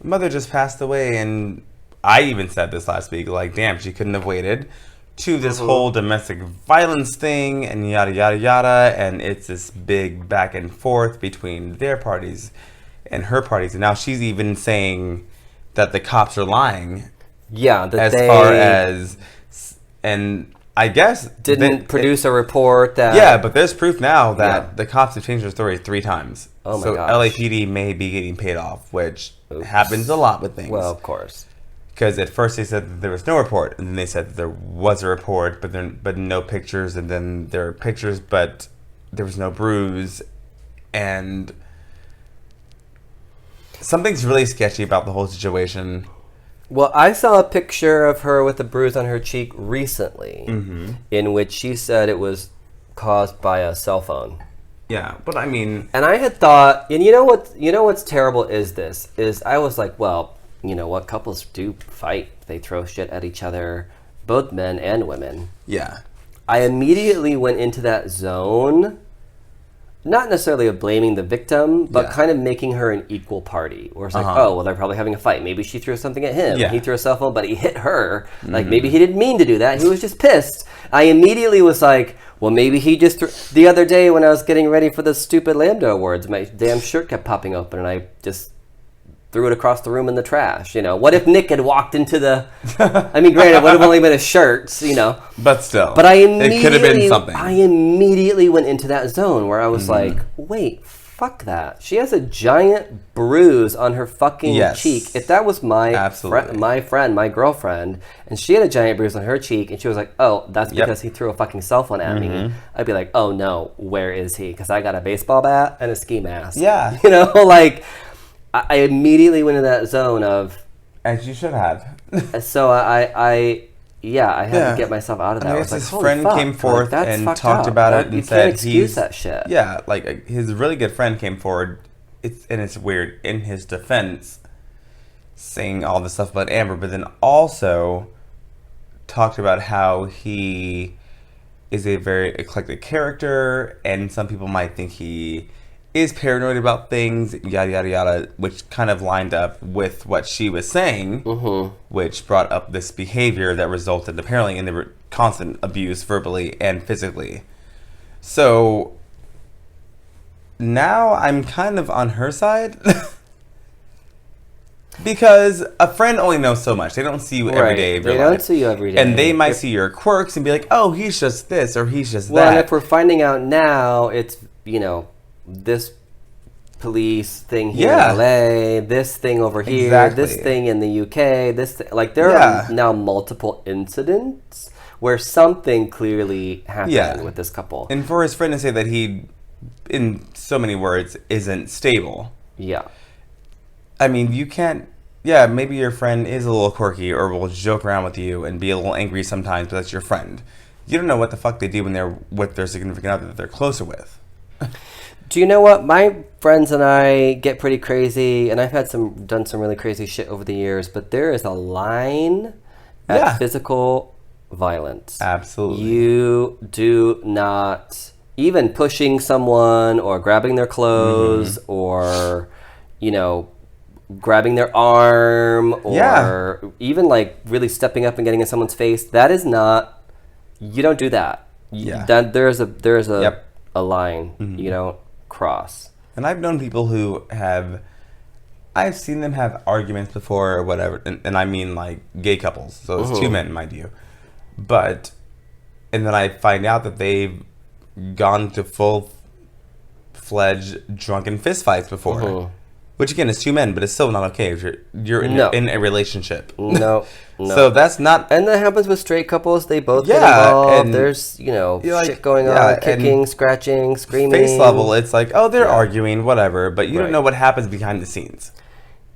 mother just passed away, and I even said this last week, like, damn, she couldn't have waited, to this whole domestic violence thing, and yada, yada, yada, and it's this big back and forth between their parties and her parties, and now she's even saying that the cops are lying. Yeah, that and I guess didn't produce a report that. Yeah, but there's proof now that the cops have changed their story 3 times. Oh my so gosh. LAPD may be getting paid off, which happens a lot with things. Well, of course. Because at first they said that there was no report, and then they said that there was a report, but no pictures, and then there are pictures, but there was no bruise, and something's really sketchy about the whole situation. Well, I saw a picture of her with a bruise on her cheek recently, in which she said it was caused by a cell phone. Yeah, but I mean, and I had thought, and you know what's terrible is I was like, well, you know what, couples do fight, they throw shit at each other, both men and women. Yeah. I immediately went into that zone. Not necessarily of blaming the victim, but kind of making her an equal party. Where it's like, oh, well, they're probably having a fight. Maybe she threw something at him. Yeah. He threw a cell phone, but he hit her. Like, maybe he didn't mean to do that. He was just pissed. I immediately was like, well, maybe he just... The other day when I was getting ready for the stupid Lambda Awards, my damn shirt kept popping open, and I just threw it across the room in the trash. You know, what if Nick had walked into the... I mean, granted, it would have only been a shirt, you know. But still. But it could have been something. I immediately went into that zone where I was like, wait, fuck that. She has a giant bruise on her fucking cheek. If that was my friend, my girlfriend, and she had a giant bruise on her cheek, and she was like, oh, that's because he threw a fucking cell phone at me, I'd be like, oh no, where is he? Because I got a baseball bat and a ski mask. Yeah. You know, like... I immediately went into that zone of... As you should have. So I had to get myself out of that. I was his like, friend came forth and talked about it and you said can't excuse that shit. Yeah, like his really good friend came forward, it's weird, in his defense, saying all this stuff about Amber, but then also talked about how he is a very eclectic character, and some people might think he... is paranoid about things, yada, yada, yada, which kind of lined up with what she was saying, which brought up this behavior that resulted apparently in the constant abuse verbally and physically. So now I'm kind of on her side because a friend only knows so much. They don't see you every day of your life. They don't see you every day. And they might see your quirks and be like, oh, he's just this or he's just that. Well, and if we're finding out now, it's, you know, this police thing here in LA, this thing over here, this thing in the UK, like there are now multiple incidents where something clearly happened with this couple. And for his friend to say that he, in so many words, isn't stable. Yeah. I mean, you can't, maybe your friend is a little quirky or will joke around with you and be a little angry sometimes, but that's your friend. You don't know what the fuck they do when they're with their significant other that they're closer with. Do you know what? My friends and I get pretty crazy, and I've had done some really crazy shit over the years, but there is a line at physical violence. Absolutely. You do not, even pushing someone or grabbing their clothes or, grabbing their arm or even like really stepping up and getting in someone's face. That is not, you don't do that. Yeah. There's a Yep. a line you don't cross. And I've known people who I've seen them have arguments before or whatever, and I mean like gay couples, so it's two men, mind you. And then I find out that they've gone to full-fledged drunken fistfights before. Which again is two men, but it's still not okay if you're in a relationship. No. So that's not. And that happens with straight couples. They both get Yeah, involved. and There's like, shit going yeah, on, kicking, scratching, screaming. Face level, it's like, oh, they're arguing, whatever, but you Right. don't know what happens behind the scenes.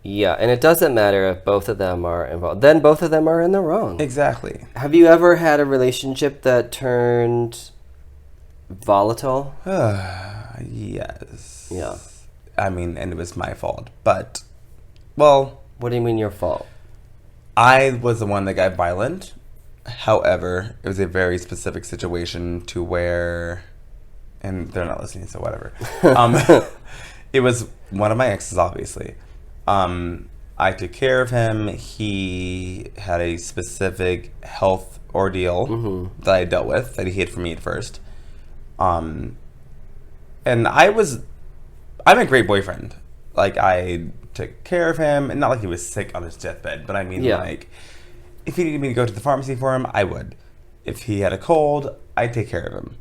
Yeah, and it doesn't matter if both of them are involved. Then both of them are in the wrong. Exactly. Have you ever had a relationship that turned volatile? Yes. Yeah. I mean, and it was my fault, but, well, What do you mean your fault? I was the one that got violent. However, it was a very specific situation to where, and they're not listening, so whatever. It was one of my exes, obviously. I took care of him. He had a specific health ordeal that I dealt with that he hid from me at first. And I'm a great boyfriend. Like, I took care of him, and not like he was sick on his deathbed, but I mean, like, if he needed me to go to the pharmacy for him, I would. If he had a cold, I'd take care of him.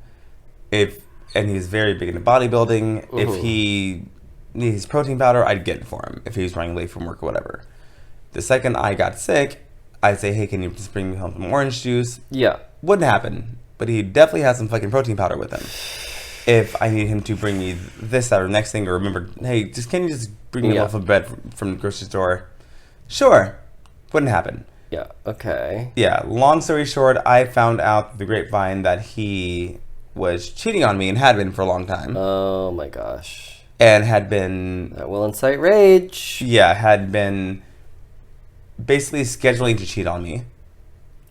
And he was very big into bodybuilding. If he needs protein powder, I'd get it for him if he was running late from work or whatever. The second I got sick, I'd say, hey, can you just bring me home some orange juice? Yeah. Wouldn't happen, but he definitely has some fucking protein powder with him. If I need him to bring me this, that, or next thing, or remember, hey, can you just bring me a loaf of bread from the grocery store? Sure. Wouldn't happen. Yeah. Okay. Yeah. Long story short, I found out through the grapevine that he was cheating on me and had been for a long time. Oh my gosh. And had been... That will incite rage. Yeah, had been basically scheduling to cheat on me.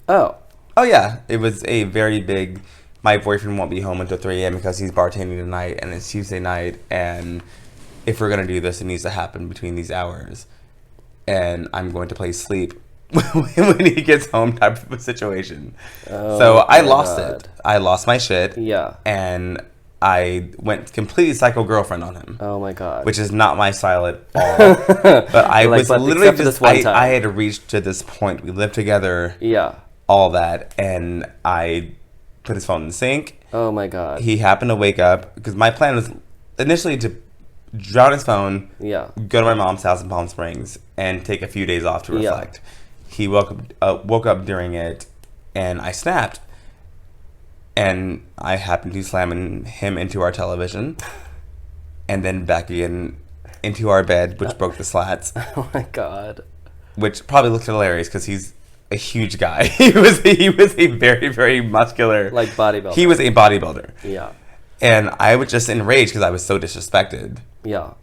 Oh. Oh, yeah. It was a very big... My boyfriend won't be home until 3 a.m. because he's bartending tonight, and it's Tuesday night, and if we're going to do this, it needs to happen between these hours. And I'm going to play sleep when he gets home type of a situation. Oh, so I lost God. it. I lost my shit. Yeah. And I went completely psycho girlfriend on him. Oh my God. Which is not my style at all. But I was literally just, I had reached to this point. We lived together. Yeah. All that. And I put his phone in the sink. Oh my God. He happened to wake up because my plan was initially to drown his phone. Yeah. Go to my mom's house in Palm Springs and take a few days off to reflect. Yeah. He woke up during it, and I snapped. And I happened to slam him into our television, and then back again into our bed, which broke the slats. Oh my God. Which probably looked hilarious because he's a huge guy. He was a very, very muscular, like bodybuilder. He was a bodybuilder. Yeah. And I was just enraged because I was so disrespected. Yeah.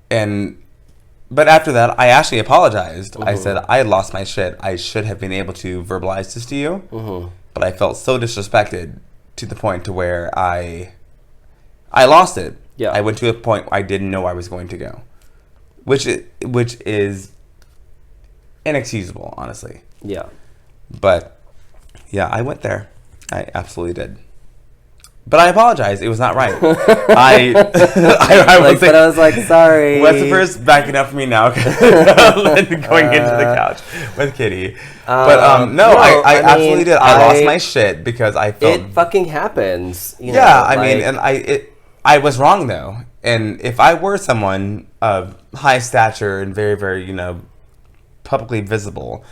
But after that, I actually apologized. I said, I lost my shit. I should have been able to verbalize this to you. But I felt so disrespected to the point to where I lost it. Yeah. I went to a point where I didn't know I was going to go. Which is inexcusable, honestly. Yeah. But, yeah, I went there. I absolutely did. But I apologize. It was not right. I was like, sorry. Westford's backing up for me now. Going into the couch with Kitty. I absolutely did. I lost my shit because I felt... It fucking happens. I was wrong, though. And if I were someone of high stature and very, very, publicly visible,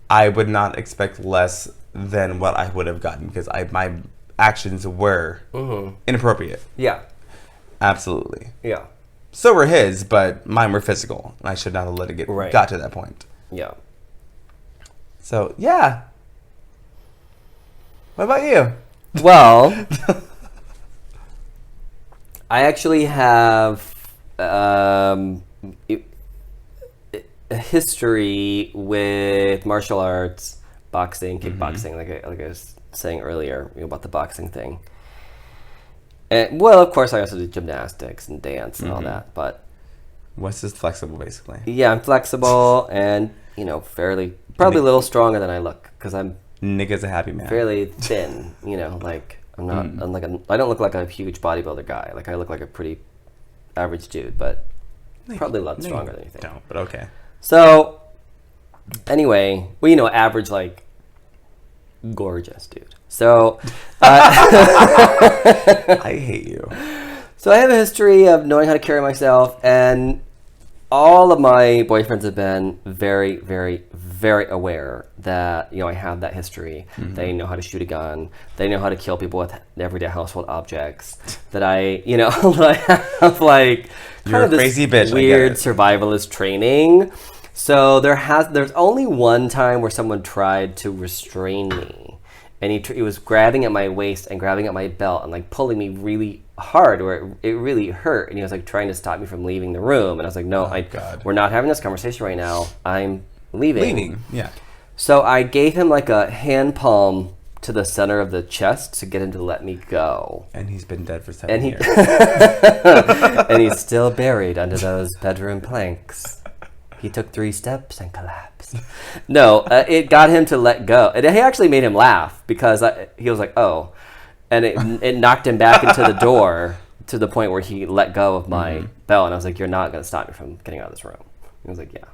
I would not expect less than what I would have gotten because my actions were inappropriate. Yeah. Absolutely. Yeah. So were his, but mine were physical. And I should not have let it got to that point. Yeah. So, yeah. What about you? Well, I actually have a history with martial arts, boxing, kickboxing, like a saying earlier about the boxing thing. And, well, of course, I also do gymnastics and dance and all that, but... Wes is flexible, basically. Yeah, I'm flexible and, probably a little stronger than I look, because I'm... Nigga's a happy man. Fairly thin, like, I'm not... I don't look like a huge bodybuilder guy. Like, I look like a pretty average dude, but probably a lot stronger than you think. Don't, but okay. So, anyway, average, like, gorgeous dude. So, I hate you. So I have a history of knowing how to carry myself, and all of my boyfriends have been very, very, very aware that, I have that history. They know how to shoot a gun. They know how to kill people with everyday household objects. That I have, like, You're a crazy bitch. Weird survivalist training. So there's only one time where someone tried to restrain me. And he was grabbing at my waist and grabbing at my belt and, like, pulling me really hard where it really hurt. And he was, like, trying to stop me from leaving the room. And I was like, no, we're not having this conversation right now. I'm leaving. Yeah. So I gave him, like, a hand palm to the center of the chest to get him to let me go. And he's been dead for 7 years. And he's still buried under those bedroom planks. He took 3 steps and collapsed. No, it got him to let go. It actually made him laugh because he was like, oh. And it knocked him back into the door to the point where he let go of my belt. And I was like, you're not going to stop me from getting out of this room. He was like, yeah.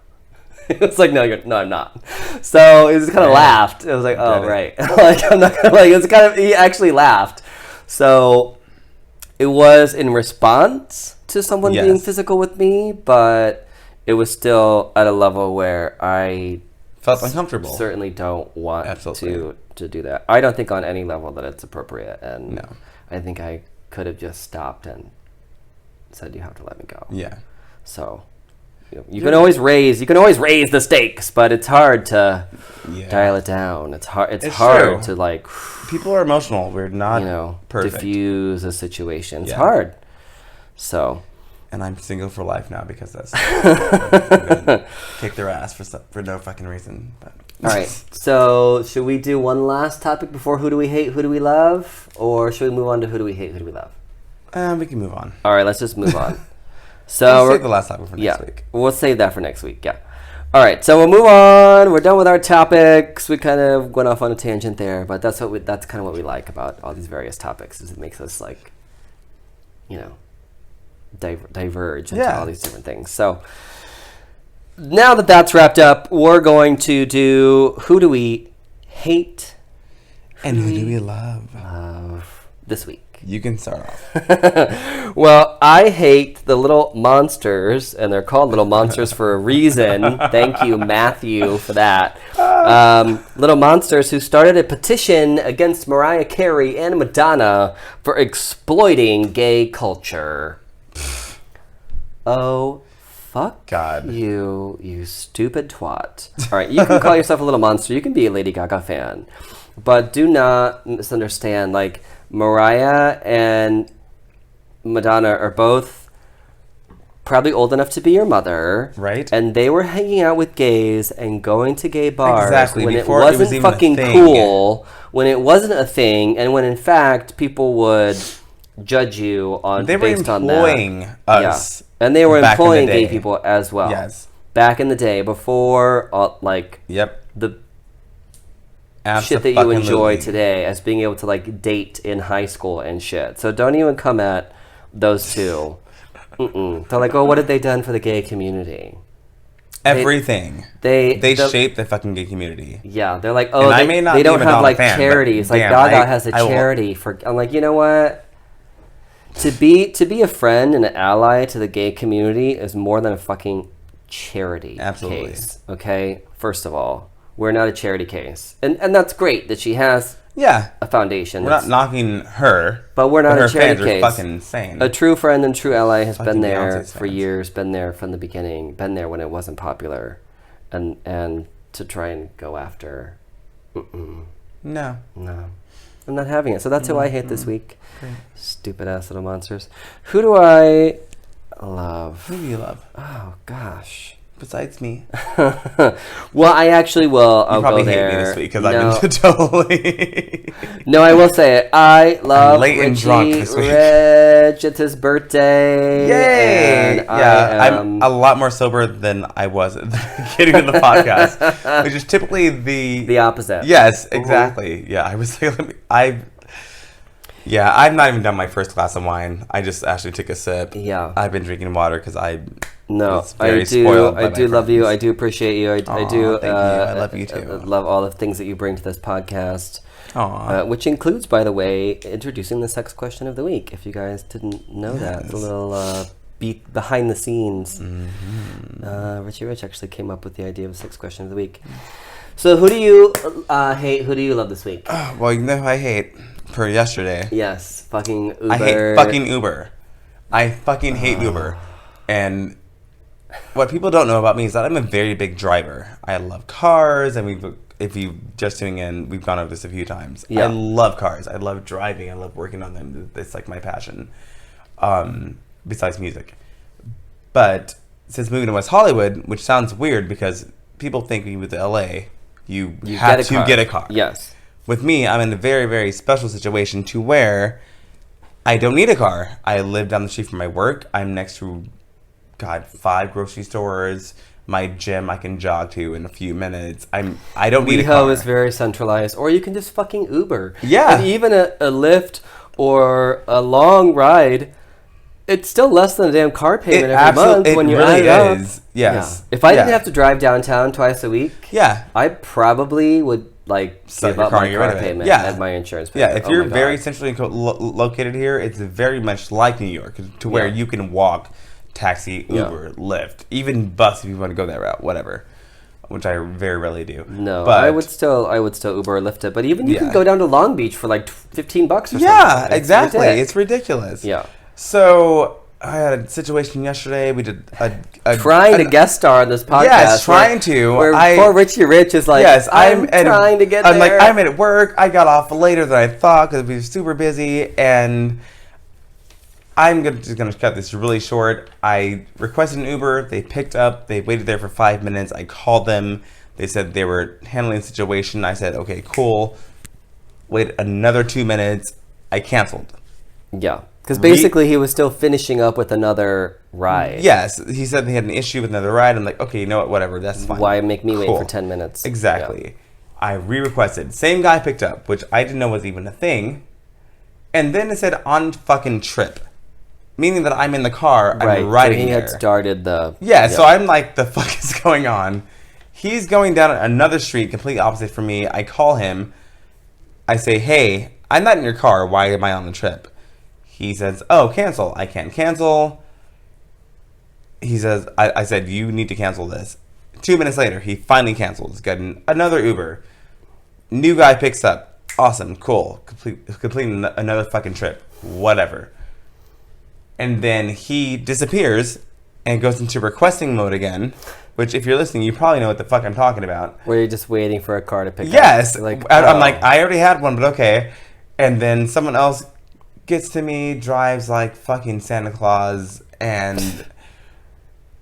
It's like, no, I'm not. So he just kind of laughed. It was like, oh, right. Like, I'm not gonna, like, it's kind of, he actually laughed. So it was in response to someone being physical with me, but it was still at a level where I felt uncomfortable. Certainly don't want to do that. I don't think on any level that it's appropriate, and no. I think I could have just stopped and said, you have to let me go. Yeah. So you can always raise the stakes, but it's hard to dial it down. It's hard true. To, like, people are emotional. We're not perfect. Diffuse a situation. It's hard. So, and I'm single for life now because that's I'm gonna kick their ass for no fucking reason. But. All right. So should we do one last topic before who do we hate, who do we love, or should we move on to who do we hate, who do we love? We can move on. All right. Let's just move on. So we'll save the last topic for next week. We'll save that for next week. Yeah. All right. So we'll move on. We're done with our topics. We kind of went off on a tangent there, but that's kind of what we like about all these various topics is it makes us, like, diverge into all these different things. So now that that's wrapped up, we're going to do who do we hate and who do we love this week. You can start off. Well, I hate the little monsters, and they're called little monsters for a reason. Thank you, Matthew, for that. Little monsters who started a petition against Mariah Carey and Madonna for exploiting gay culture. Oh, fuck God. You stupid twat. All right, you can call yourself a little monster. You can be a Lady Gaga fan. But do not misunderstand, like, Mariah and Madonna are both probably old enough to be your mother. Right. And they were hanging out with gays and going to gay bars when it before wasn't it was even fucking cool, when it wasn't a thing, and when in fact people would judge you based on that. They were employing us. Yeah. And they were employing gay people as well. Yes. Back in the day, before the shit that you enjoy today as being able to, like, date in high school and shit. So don't even come at those two. They're like, oh, what have they done for the gay community? Everything. They shape the fucking gay community. Yeah, they're like, oh, they don't have, like, charities. Like, Gaga has a charity for... I'm like, you know what? To be a friend and an ally to the gay community is more than a fucking charity case. Okay? First of all, we're not a charity case. And that's great that she has a foundation. We're not knocking her. But we're not a charity case. Are fucking insane. A true friend and true ally has been there for years, been there from the beginning, been there when it wasn't popular. And to try and go after... No. I'm not having it. So that's who I hate this week. Great. Stupid ass little monsters. Who do I love? Who do you love? Oh, gosh. besides me. Well, I actually will. I'll You probably go there. hate me this week because I've been totally. No, I will say it. I love late and Richie drunk this week. Rich. It's his birthday. Yay! And Yeah, I'm a lot more sober than I was at the beginning of the podcast, which is typically the opposite. Yes, exactly. Yeah, I was like, I've not even done my first glass of wine. I just actually took a sip. Yeah. I've been drinking water because I was I very do. spoiled by I my do love you. friends. I do appreciate you. I do. Thank you. I love you too. I love all the things that you bring to this podcast. Aww. Which includes, by the way, introducing the sex question of the week. If you guys didn't know that, the little behind the scenes. Mm-hmm. Richie Rich actually came up with the idea of the sex question of the week. So who do you hate? Who do you love this week? Well, you know who I hate for yesterday. Yes, fucking Uber. I hate fucking Uber. I fucking hate Uber. And what people don't know about me is that I'm a very big driver. I love cars, and if you just tuning in, we've gone over this a few times. Yeah. I love cars. I love driving. I love working on them. It's like my passion. Besides music. But since moving to West Hollywood, which sounds weird because people think when you move to LA, you have to get a car. Yes. With me, I'm in a very, very special situation to where I don't need a car. I live down the street from my work. I'm next to, 5 grocery stores. My gym I can jog to in a few minutes. I don't need a car. WeHo is very centralized. Or you can just fucking Uber. Yeah. And even a Lyft or a long ride, it's still less than a damn car payment every month when you add it up. Is. Yes. Yeah. If I didn't have to drive downtown twice a week, I probably would give up my car payment and my insurance payment. Yeah, if you're very centrally located here, it's very much like New York, to where you can walk, taxi, Uber, Lyft, even bus if you want to go that route, whatever. Which I very rarely do. No, but I would still Uber or Lyft it. But even you can go down to Long Beach for like $15 or something. Yeah, exactly. It's ridiculous. Yeah. So I had a situation yesterday. We did trying to guest star on this podcast. Yes, trying to. Poor Richie Rich is like, yes, I'm trying to get there. I'm like, I'm at work. I got off later than I thought because we were super busy, and I'm just gonna cut this really short. I requested an Uber. They picked up. They waited there for 5 minutes. I called them. They said they were handling the situation. I said, okay, cool. Wait another 2 minutes. I canceled. Yeah. Because basically he was still finishing up with another ride. Yes. He said he had an issue with another ride. I'm like, okay, you know what? Whatever. That's fine. Why make me wait for 10 minutes? Exactly. Yeah. I re-requested. Same guy picked up, which I didn't know was even a thing. And then it said on fucking trip. Meaning that I'm in the car. Right. I'm riding so he there. had started the... Yeah, so I'm like, the fuck is going on? He's going down another street, completely opposite from me. I call him. I say, hey, I'm not in your car. Why am I on the trip? He says, oh, cancel. I can't cancel. He says, I said, you need to cancel this. 2 minutes later, he finally cancels. Got another Uber. New guy picks up. Awesome, cool. Completing another fucking trip. Whatever. And then he disappears and goes into requesting mode again. Which, if you're listening, you probably know what the fuck I'm talking about. Where you're just waiting for a car to pick up. Yes. Like, I'm like, I already had one, but okay. And then someone else gets to me, drives like fucking Santa Claus, and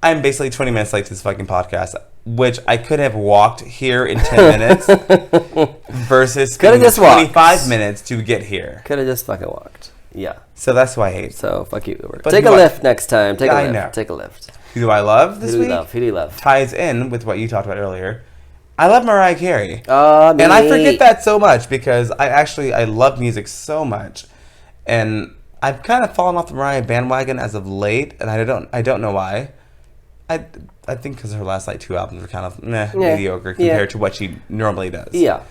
I'm basically 20 minutes late to this fucking podcast, which I could have walked here in 10 minutes versus 25 minutes to get here. Could have just fucking walked. Yeah. So that's why I hate. So fuck you, Uber. Take a lift next time. Take a lift. I know. Take a lift. Who do I love this week? Who do you love? Ties in with what you talked about earlier. I love Mariah Carey. And I forget that so much because I love music so much. And I've kind of fallen off the Mariah bandwagon as of late, and I don't know why. I think because her last 2 albums were kind of mediocre compared to what she normally does. Yeah.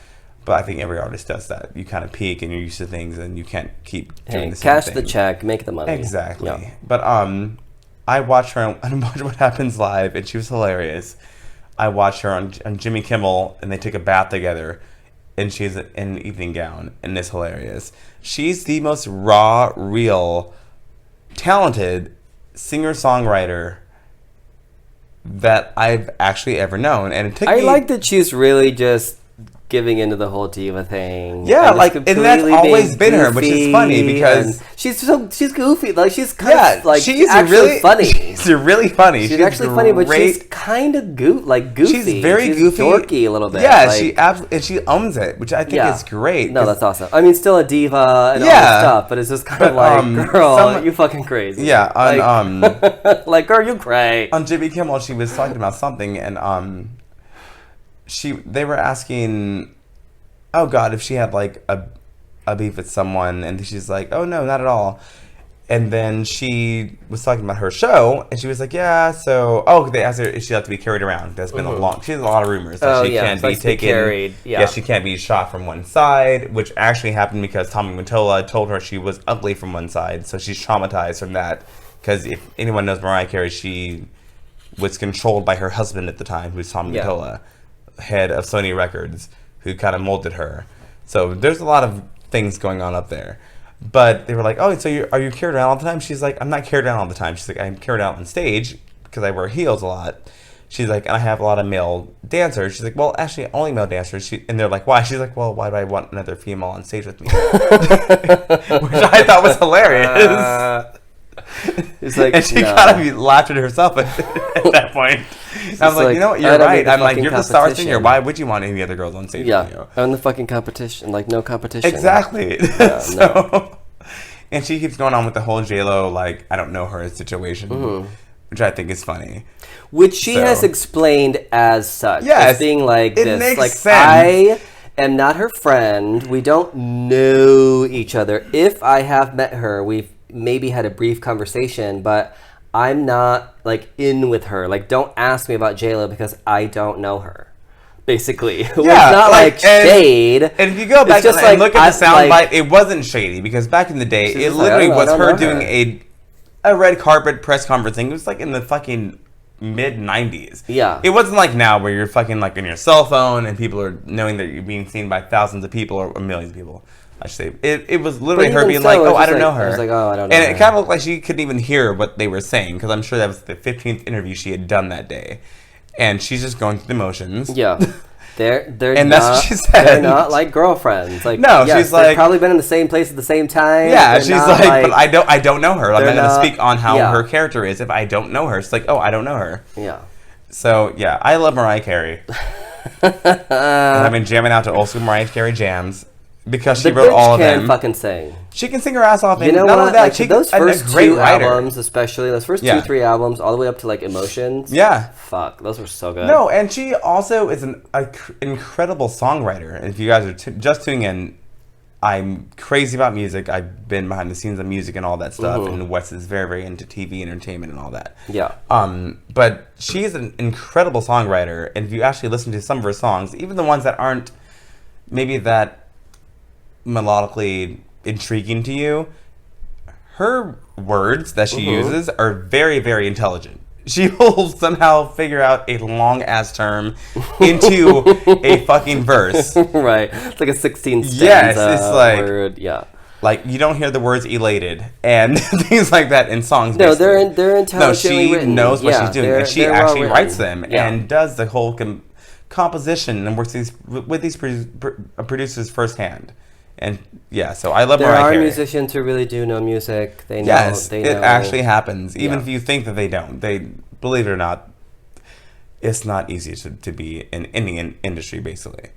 But I think every artist does that. You kind of peak and you're used to things, and you can't keep doing the same cash thing. the check, make the money. Exactly. Yeah. But I watched her and watched What Happens Live, and she was hilarious. I watched her on Jimmy Kimmel, and they took a bath together, and she's in an evening gown, and it's hilarious. She's the most raw, real, talented singer-songwriter that I've actually ever known. And it took me... like that she's really just giving into the whole diva thing. Yeah, and like, and that's always been her, which is funny because she's goofy. Like she's kind of like she's actually really funny. She's really funny. She's actually funny, but she's kind of goofy. She's very goofy, dorky a little bit. Yeah, like, she absolutely, and she owns it, which I think is great. No, that's awesome. I mean, still a diva and all this stuff, but it's just kind of like, girl, you fucking crazy. Yeah, on like, girl, you cray. On Jimmy Kimmel, she was talking about something, and they were asking, oh God, if she had like a beef with someone, and she's like, oh no, not at all. And then she was talking about her show, and she was like, yeah, so they asked her if she had to be carried around. That's been she has a lot of rumors that she can't be taken carried. Yeah, she can't be shot from one side, which actually happened because Tommy Mottola told her she was ugly from one side, so she's traumatized from that. Because if anyone knows Mariah Carey, she was controlled by her husband at the time, who's Tommy Mottola, head of Sony Records, who kind of molded her. So there's a lot of things going on up there. But they were like, oh, so are you carried around all the time? She's like, I'm not carried around all the time. She's like, I'm carried out on stage because I wear heels a lot. She's like, and I have a lot of male dancers. She's like, well, actually, only male dancers. And they're like, why? She's like, well, why do I want another female on stage with me? Which I thought was hilarious. It's like, and she kind of laughed at herself at that point. I was like, you know what, you're right. I'm like, you're the star singer. Why would you want any other girls on stage with you? I'm the fucking competition. Like, no competition. Exactly. No. And she keeps going on with the whole J-Lo, like, I don't know her situation, which I think is funny. Which she has explained as such. Yes. As being like it this. Makes like, sense. I am not her friend. We don't know each other. If I have met her, we've maybe had a brief conversation, but I'm not like in with her. Like, don't ask me about J-Lo because I don't know her. Basically, it's not like shade. And if you go back and look at the soundbite, it wasn't shady because back in the day, it literally was her doing a red carpet press conference thing. It was like in the fucking mid 90s. Yeah, it wasn't like now where you're fucking like on your cell phone and people are knowing that you're being seen by thousands of people or millions of people. I should say it was literally her being like, "Oh, I don't know her." I was like, "Oh, I don't know." And it kind of looked like she couldn't even hear what they were saying because I'm sure that was the 15th interview she had done that day, and she's just going through the motions. Yeah, they're and not, that's what she said. They're not like girlfriends. Like, no, yes, she's like, they've probably been in the same place at the same time. Yeah, she's like, but I don't know her. I'm not going to speak on how yeah. her character is if I don't know her. It's like, oh, I don't know her. Yeah. So yeah, I love Mariah Carey. And I've been jamming out to old school Mariah Carey jams. Because she wrote all of them. She can fucking sing. She can sing her ass off. You know what? That, like, those first two albums, especially those first 2-3 albums, all the way up to like Emotions. Yeah. Fuck, those were so good. No, and she also is an incredible songwriter. And if you guys are just tuning in, I'm crazy about music. I've been behind the scenes of music and all that stuff. And Wes is very, very into TV entertainment and all that. Yeah. But she's an incredible songwriter. And if you actually listen to some of her songs, even the ones that aren't maybe that melodically intriguing to you, her words that she uses are very, very intelligent. She will somehow figure out a long ass term into a fucking verse. Right. It's like a 16 stanza yes, it's like word. Yeah. Like you don't hear the words elated and things like that in songs. No, basically. they're intelligently written. No, she knows what she's doing, and she actually writes them and does the whole composition and works with these producers firsthand. And yeah, so I love Mariah Carey. There are musicians who really do know music. They know. Yes, they know. It actually happens. Even if you think that they don't, believe it or not, it's not easy to be in any industry, basically.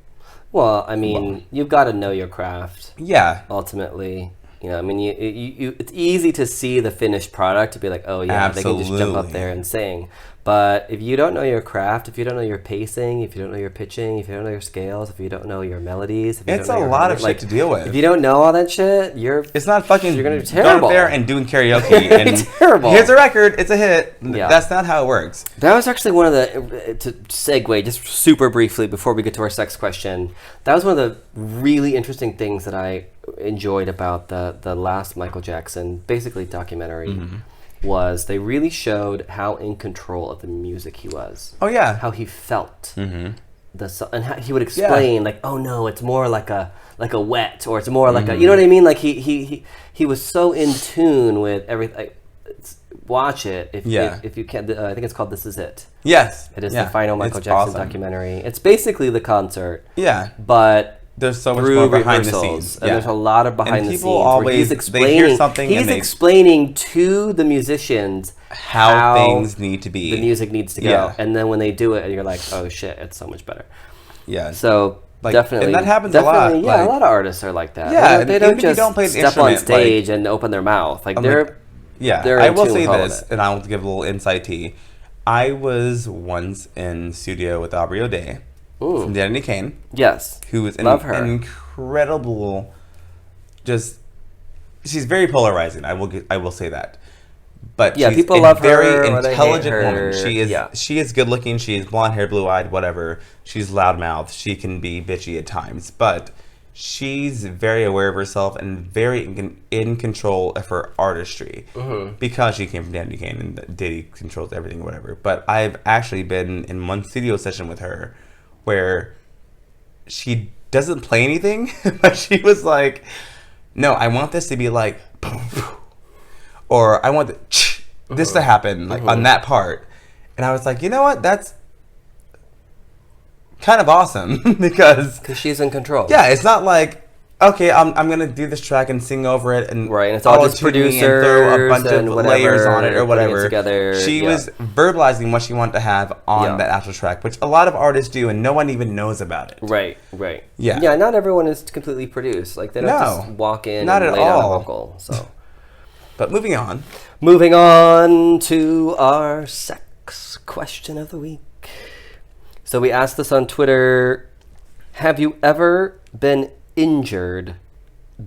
Well, I mean, you've got to know your craft. Yeah. Ultimately, you know, I mean, you it's easy to see the finished product to be like, oh yeah, absolutely. They can just jump up there and sing. But if you don't know your craft, if you don't know your pacing, if you don't know your pitching, if you don't know your scales, if you don't know your melodies, if you it's don't know a lot of shit to deal with. If you don't know all that shit, it's not fucking. You're gonna do terrible. Going up there and doing karaoke and terrible. Here's a record. It's a hit. Yeah. That's not how it works. That was actually one of the to segue just super briefly before we get to our sex question. That was one of the really interesting things that I enjoyed about the last Michael Jackson basically documentary. Was they really showed how in control of the music he was. Oh yeah, how he felt. And how he would explain like, oh no, it's more like a wet, or it's more like a, you know what I mean? Like he was so in tune with everything. watch it if you can. I think it's called "This Is It." Yes, it is the final Michael Jackson documentary. It's basically the concert. Yeah, but there's so much more behind the scenes. And there's a lot of behind the scenes where he's explaining. They hear something he's explaining to the musicians how things need to be. The music needs to go, and then when they do it, you're like, oh shit, it's so much better. Yeah. So. Definitely, and that happens a lot. Yeah, a lot of artists are like that. Yeah, they don't just don't play step on stage and open their mouth. They're I will say this, and I will give a little insight tea. I was once in studio with Aubrey O'Day from Danny Kane. Yes, who is an incredible. She's very polarizing. I will say that. But she's people love very her, intelligent her. woman. She is good looking. She is blonde hair, blue eyed, whatever. She's loudmouthed. She can be bitchy at times, but she's very aware of herself and very in control of her artistry because she came from Danny Kane and Diddy controls everything, whatever. But I've actually been in one studio session with her where she doesn't play anything, but she was like, "No, I want this to be like." Or I want this to happen on that part. And I was like, you know what? That's kind of awesome because she's in control. Yeah, it's not like, okay, I'm going to do this track and sing over it. And it's all just producers and throw a bunch of layers on it or whatever. Together. She was verbalizing what she wanted to have on that actual track, which a lot of artists do and no one even knows about it. Right. Yeah. Yeah, not everyone is completely produced. They don't just walk in and lay down a vocal. So. But moving on. Moving on to our sex question of the week. So we asked this on Twitter. Have you ever been injured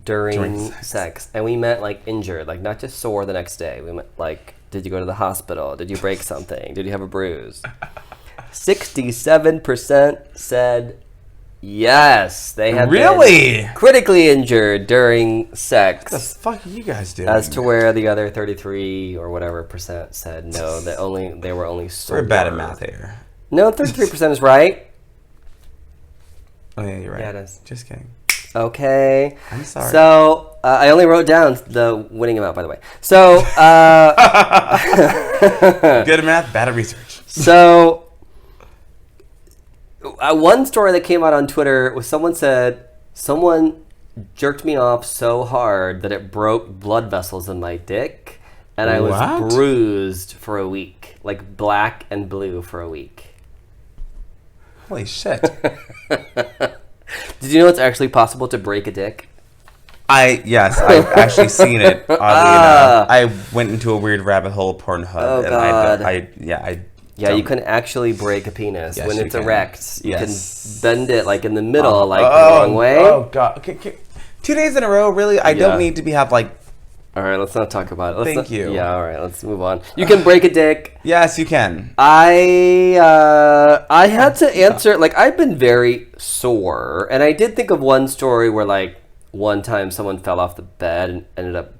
during sex? And we meant injured, not just sore the next day. We meant did you go to the hospital? Did you break something? Did you have a bruise? 67% said yes, they have been critically injured during sex. What the fuck are you guys doing? As to where the other 33 or whatever percent said no, they were only sore. We're bad at math here. No, 33% is right. Oh yeah, you're right. Yeah, it is. Just kidding. Okay. I'm sorry. So I only wrote down the winning amount, by the way. So good at math, bad at research. So. One story that came out on Twitter was someone jerked me off so hard that it broke blood vessels in my dick, and I was bruised for a week, black and blue for a week. Holy shit. Did you know it's actually possible to break a dick? Yes, I've actually seen it, oddly enough. I went into a weird rabbit hole of Pornhub. Oh, God. Yeah, you can actually break a penis when it's erect. You can Yes. bend it in the middle, the wrong way. Oh god! Okay. 2 days in a row, really? I don't need to have All right, let's not talk about it. Thank you. Yeah, all right, let's move on. You can break a dick. Yes, you can. I had to answer. I've been very sore, and I did think of one story where one time someone fell off the bed and ended up breaking